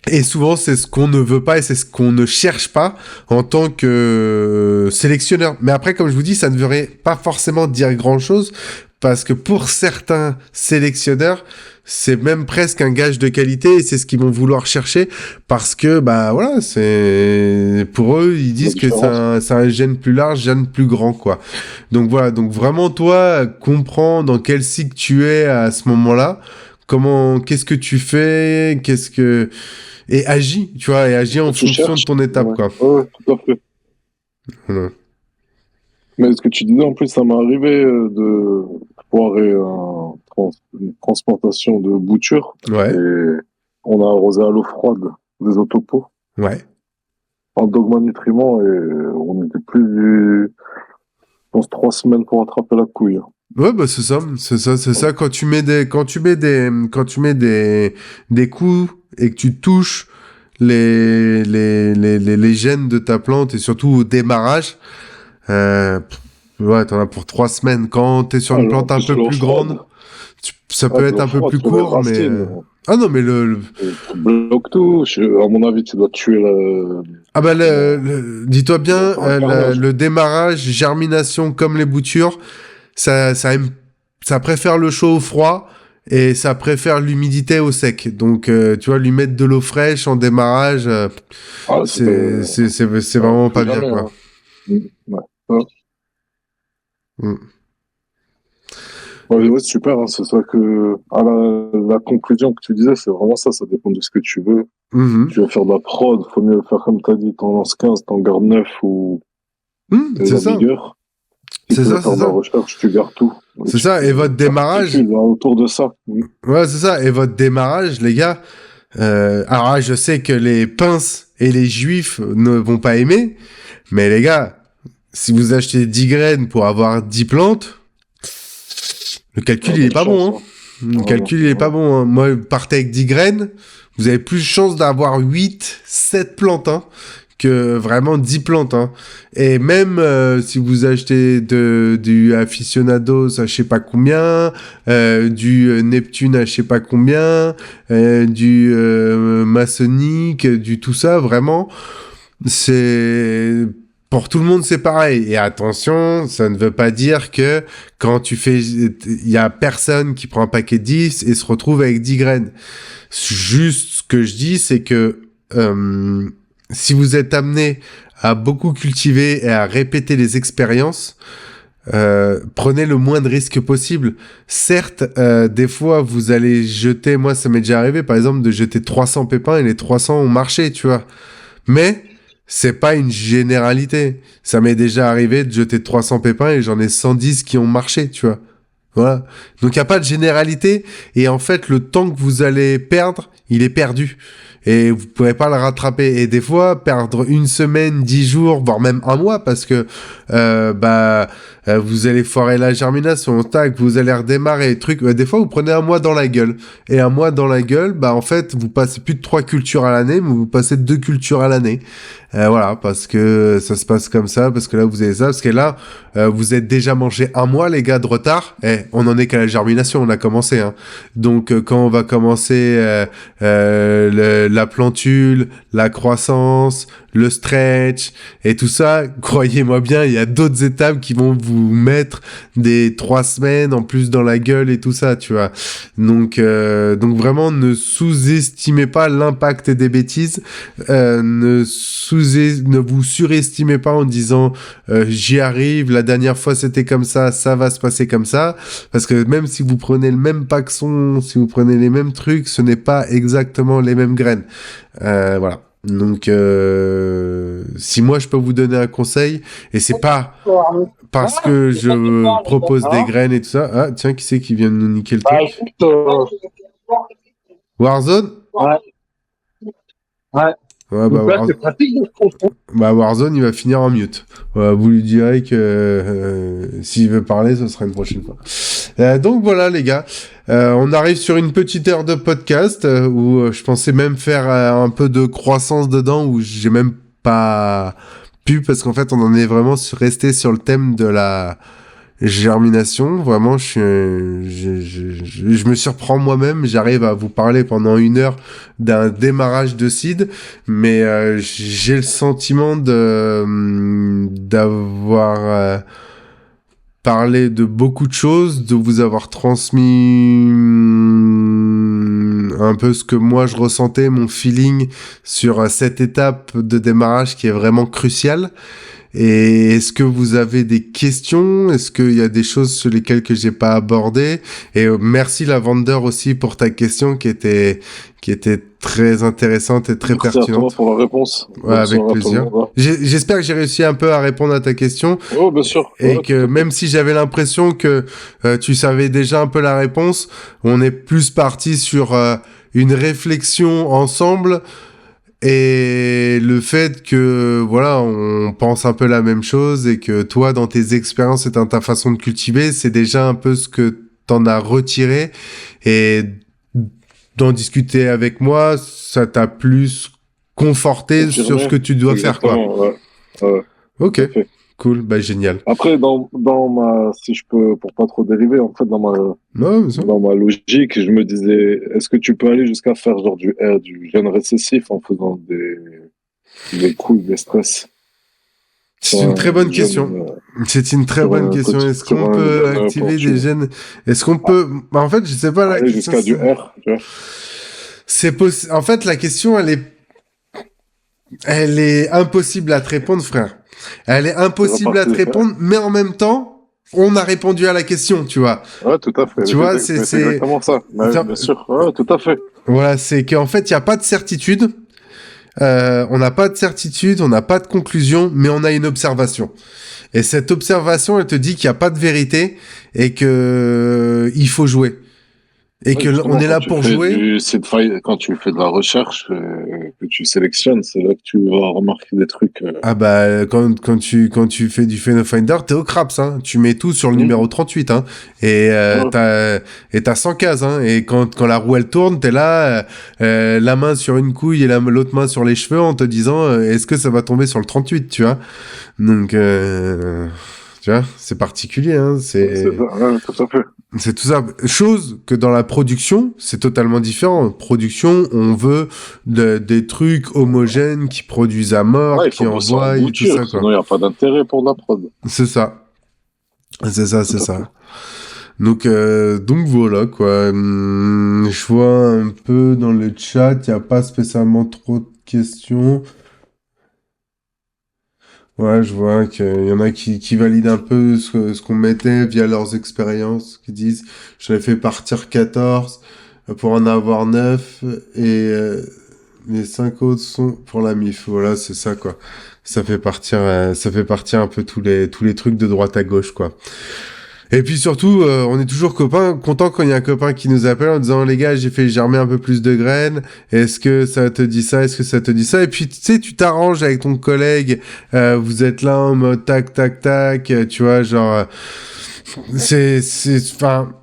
Et souvent, c'est ce qu'on ne veut pas et c'est ce qu'on ne cherche pas en tant que sélectionneur. Mais après, comme je vous dis, ça ne veut pas forcément dire grand-chose, parce que pour certains sélectionneurs, c'est même presque un gage de qualité, et c'est ce qu'ils vont vouloir chercher, parce que, bah voilà, c'est pour eux, ils disent que c'est un gène plus large, gène plus grand, quoi. Donc voilà, donc vraiment, toi, comprends dans quel cycle tu es à ce moment-là, qu'est-ce que tu fais, et agis, tu vois, et agis en fonction de ton étape, quoi. Ouais, tout à fait. Voilà. Mais ce que tu disais, en plus, ça m'est arrivé de foirer une transplantation de bouture. Ouais. Et on a arrosé à l'eau froide des autopots. Ouais. En dogma nutriments, et on n'était plus, je pense, 3 semaines pour attraper la couille. Ouais, bah c'est ça. Quand tu mets des coups et que tu touches les gènes de ta plante, et surtout au démarrage, ouais, t'en as pour 3 semaines. Quand t'es sur une plante un peu plus grande, ça peut être un peu plus court, mais... Ah non, mais Tu bloques tout. À mon avis, tu dois tuer la... Ah bah, dis-toi bien, le démarrage, germination comme les boutures, ça préfère le chaud au froid, et ça préfère l'humidité au sec. Donc, tu vois, lui mettre de l'eau fraîche en démarrage, c'est vraiment pas bien, quoi. Ouais. Ouais, super, hein, c'est ça que... la conclusion que tu disais, c'est vraiment ça dépend de ce que tu veux. Tu veux faire de la prod, faut mieux faire comme t'as dit, t'en lances 15, t'en gardes 9 ou... c'est ça. C'est ça, c'est ça. La recherche, tu gardes tout. C'est ça, et votre démarrage... autour de ça. Ouais, c'est ça, et votre démarrage, les gars... alors là, je sais que les pinces et les juifs ne vont pas aimer, mais les gars, si vous achetez 10 graines pour avoir 10 plantes, le calcul, il est pas bon, hein. Le calcul, il est pas bon, hein. Moi, partez avec 10 graines, vous avez plus de chances d'avoir 8, 7 plantes, hein, que vraiment 10 plantes, hein. Et même si vous achetez du aficionados à je sais pas combien, du Neptune à je sais pas combien, du maçonnique, du tout ça, vraiment, c'est... Pour tout le monde, c'est pareil. Et attention, ça ne veut pas dire que quand tu fais... Il y a personne qui prend un paquet de 10 et se retrouve avec 10 graines. Juste, ce que je dis, c'est que si vous êtes amené à beaucoup cultiver et à répéter les expériences, prenez le moins de risques possible. Certes, des fois, vous allez jeter... Moi, ça m'est déjà arrivé, par exemple, de jeter 300 pépins et les 300 ont marché, tu vois. Mais... c'est pas une généralité. Ça m'est déjà arrivé de jeter 300 pépins et j'en ai 110 qui ont marché, tu vois. Voilà. Donc, il n'y a pas de généralité. Et en fait, le temps que vous allez perdre, il est perdu. et vous pourrez pas le rattraper. Et des fois, perdre une semaine, 10 jours, voire même un mois, parce que vous allez foirer la germination, tac, vous allez redémarrer, truc. Des fois, vous prenez un mois dans la gueule. Et un mois dans la gueule, en fait, vous passez plus de 3 cultures à l'année, mais vous passez de 2 cultures à l'année. Voilà, parce que ça se passe comme ça, parce que là, vous avez ça, parce que là, vous êtes déjà mangé un mois, les gars, de retard. On en est qu'à la germination, on a commencé, hein. Donc, quand on va commencer la plantule, la croissance, le stretch et tout ça, croyez-moi bien, il y a d'autres étapes qui vont vous mettre des 3 semaines en plus dans la gueule et tout ça, tu vois. Donc vraiment, ne sous-estimez pas l'impact des bêtises, ne vous surestimez pas en disant j'y arrive, la dernière fois c'était comme ça va se passer comme ça, parce que même si vous prenez le même paxon, si vous prenez les mêmes trucs, ce n'est pas exactement les mêmes graines. Voilà. Donc, si moi je peux vous donner un conseil, et c'est pas parce que je propose des graines et tout ça. Ah, tiens, qui c'est qui vient de nous niquer le truc? Warzone? Ouais. Warzone, il va finir en mute. Vous lui direz que s'il veut parler, ce sera une prochaine fois. Donc voilà, les gars. On arrive sur une petite heure de podcast où je pensais même faire un peu de croissance dedans, où j'ai même pas pu, parce qu'en fait, on en est vraiment resté sur le thème de la germination. Vraiment, je me surprends moi-même. J'arrive à vous parler pendant 1 heure d'un démarrage de seed, mais j'ai le sentiment d'avoir parlé de beaucoup de choses, de vous avoir transmis un peu ce que moi je ressentais, mon feeling sur cette étape de démarrage qui est vraiment cruciale. Et est-ce que vous avez des questions? Est-ce qu'il y a des choses sur lesquelles que j'ai pas abordé? Et merci Lavender aussi pour ta question qui était très intéressante et très pertinente. Merci à toi pour la réponse. Ouais, avec plaisir. J'espère que j'ai réussi un peu à répondre à ta question. Oh, bien sûr. Et que même si j'avais l'impression que tu savais déjà un peu la réponse, on est plus parti sur une réflexion ensemble. Et le fait que, voilà, on pense un peu la même chose et que toi, dans tes expériences et dans ta façon de cultiver, c'est déjà un peu ce que t'en as retiré. Et d'en discuter avec moi, ça t'a plus conforté sur ce que tu dois faire, quoi. Ouais. Ok. Cool, génial. Après, dans ma, si je peux, pour pas trop dériver, en fait, dans ma logique, je me disais, est-ce que tu peux aller jusqu'à faire genre du gène récessif en faisant des coups, des stress? C'est une très bonne question. C'est une très bonne question. Est-ce qu'on peut activer des gènes? Est-ce qu'on peut, en fait, je sais pas la question. Jusqu'à du R, tu vois. C'est possible. En fait, la question, elle est impossible à te répondre, frère. Elle est impossible à te répondre, mais en même temps, on a répondu à la question, tu vois. Ouais, tout à fait. Tu vois, c'est exactement ça. Bien sûr. Ouais, tout à fait. Voilà, c'est qu'en fait, il n'y a pas de certitude. On n'a pas de certitude, on n'a pas de conclusion, mais on a une observation. Et cette observation, elle te dit qu'il n'y a pas de vérité et que il faut jouer. Et que on est là pour jouer. Quand tu fais de la recherche, que tu sélectionnes, c'est là que tu vas remarquer des trucs. Quand tu fais du PhenoFinder, t'es au craps, hein. Tu mets tout sur le numéro 38, hein. Et t'as 100 cases, hein. Et quand la roue elle tourne, t'es là, la main sur une couille et l'autre main sur les cheveux en te disant, est-ce que ça va tomber sur le 38, tu vois? Donc, tu vois, c'est particulier, hein. C'est ça, ouais, tout à fait. C'est tout ça. Chose que dans la production, c'est totalement différent. Production, on veut des trucs homogènes qui produisent à mort, qui envoient et tout ça, quoi. Sinon, il n'y a pas d'intérêt pour la prod. C'est ça. C'est ça. Donc voilà, quoi. Je vois un peu dans le chat, il n'y a pas spécialement trop de questions. Ouais, je vois qu'il y en a qui valident un peu ce qu'on mettait via leurs expériences, qui disent « J'en ai fait partir 14 pour en avoir 9 et les 5 autres sont pour la MIF. » Voilà, c'est ça, quoi. Ça fait partir un peu tous les trucs de droite à gauche, quoi. Et puis surtout, on est toujours content quand il y a un copain qui nous appelle en disant les gars, j'ai fait germer un peu plus de graines. Est-ce que ça te dit ça? Est-ce que ça te dit ça? Et puis tu sais, tu t'arranges avec ton collègue. Vous êtes là en mode tac tac tac. Tu vois, genre enfin.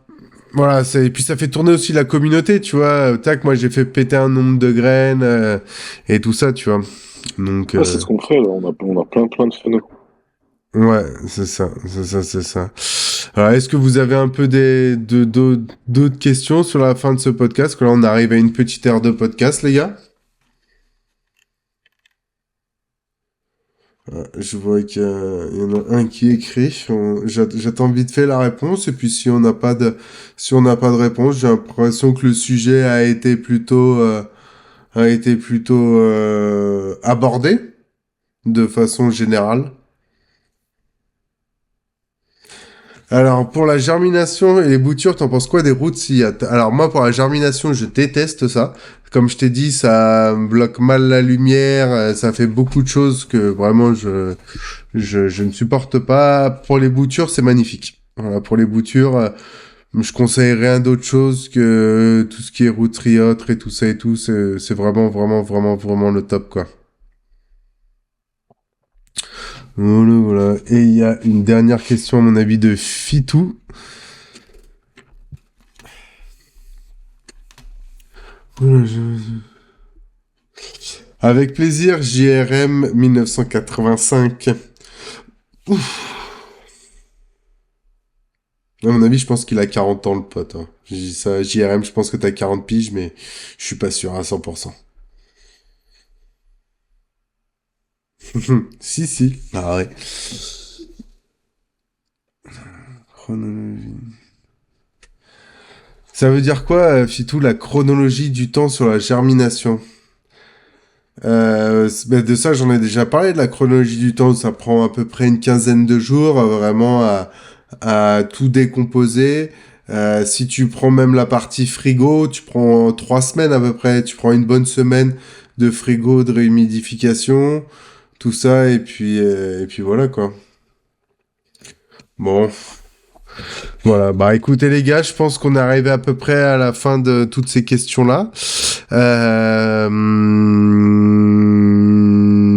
Voilà, et puis ça fait tourner aussi la communauté, tu vois. Tac, moi j'ai fait péter un nombre de graines et tout ça, tu vois. Donc. C'est ce qu'on fait là. On a plein de phénomènes. Ouais, c'est ça. Alors, est-ce que vous avez un peu d'autres questions sur la fin de ce podcast? Parce que là, on arrive à une petite heure de podcast, les gars. Je vois qu'il y en a un qui écrit. J'attends vite fait la réponse. Et puis, si on n'a pas de réponse, j'ai l'impression que le sujet a été plutôt abordé de façon générale. Alors, pour la germination et les boutures, t'en penses quoi des roots? Alors, moi, pour la germination, je déteste ça. Comme je t'ai dit, ça bloque mal la lumière, ça fait beaucoup de choses que vraiment je ne supporte pas. Pour les boutures, c'est magnifique. Voilà, pour les boutures, je conseille rien d'autre chose que tout ce qui est root triotre et tout ça et tout. C'est vraiment le top, quoi. Voilà. Et il y a une dernière question, à mon avis, de Fitou. Avec plaisir, JRM 1985. Ouf. À mon avis, je pense qu'il a 40 ans, le pote. Hein. Je dis ça, JRM, je pense que t'as 40 piges, mais je suis pas sûr à 100%. Si. Ah ouais. Chronologie. Ça veut dire quoi, Fitou, la chronologie du temps sur la germination? De ça, j'en ai déjà parlé, de la chronologie du temps. Ça prend à peu près une quinzaine de jours, vraiment à tout décomposer. Si tu prends même la partie frigo, tu prends 3 semaines à peu près. Tu prends une bonne semaine de frigo, de réhumidification, tout ça, et puis voilà, quoi. Bon. Voilà, bah écoutez les gars, je pense qu'on est arrivé à peu près à la fin de toutes ces questions-là.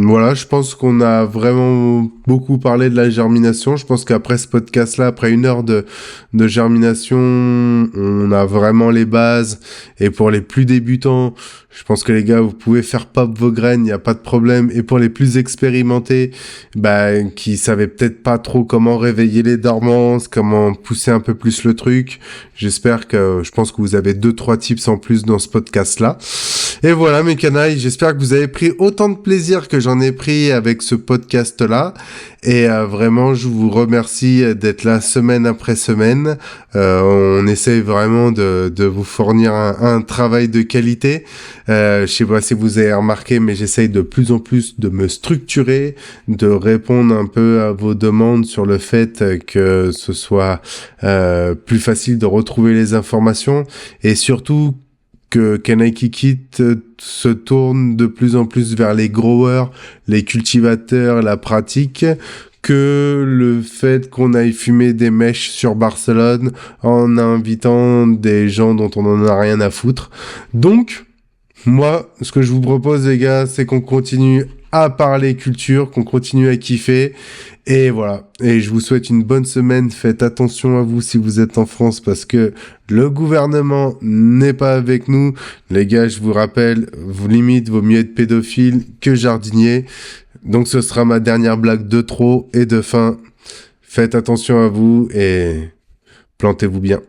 Voilà, je pense qu'on a vraiment beaucoup parlé de la germination. Je pense qu'après ce podcast-là, après une heure de germination, on a vraiment les bases. Et pour les plus débutants, je pense que les gars, vous pouvez faire pop vos graines, il n'y a pas de problème. Et pour les plus expérimentés, qui savaient peut-être pas trop comment réveiller les dormances, comment pousser un peu plus le truc, je pense que vous avez 2-3 tips en plus dans ce podcast-là. Et voilà mes canailles, j'espère que vous avez pris autant de plaisir que j'en ai pris avec ce podcast-là. Et vraiment, je vous remercie d'être là semaine après semaine. On essaie vraiment de vous fournir un travail de qualité. Je sais pas si vous avez remarqué, mais j'essaye de plus en plus de me structurer, de répondre un peu à vos demandes sur le fait que ce soit plus facile de retrouver les informations et surtout que Kanaikikit se tourne de plus en plus vers les growers, les cultivateurs, la pratique, que le fait qu'on aille fumer des mèches sur Barcelone en invitant des gens dont on en a rien à foutre. Donc, moi, ce que je vous propose, les gars, c'est qu'on continue à parler culture, qu'on continue à kiffer. Et voilà. Et je vous souhaite une bonne semaine. Faites attention à vous si vous êtes en France parce que le gouvernement n'est pas avec nous. Les gars, je vous rappelle, limite, vaut mieux être pédophile que jardinier. Donc ce sera ma dernière blague de trop et de fin. Faites attention à vous et plantez-vous bien.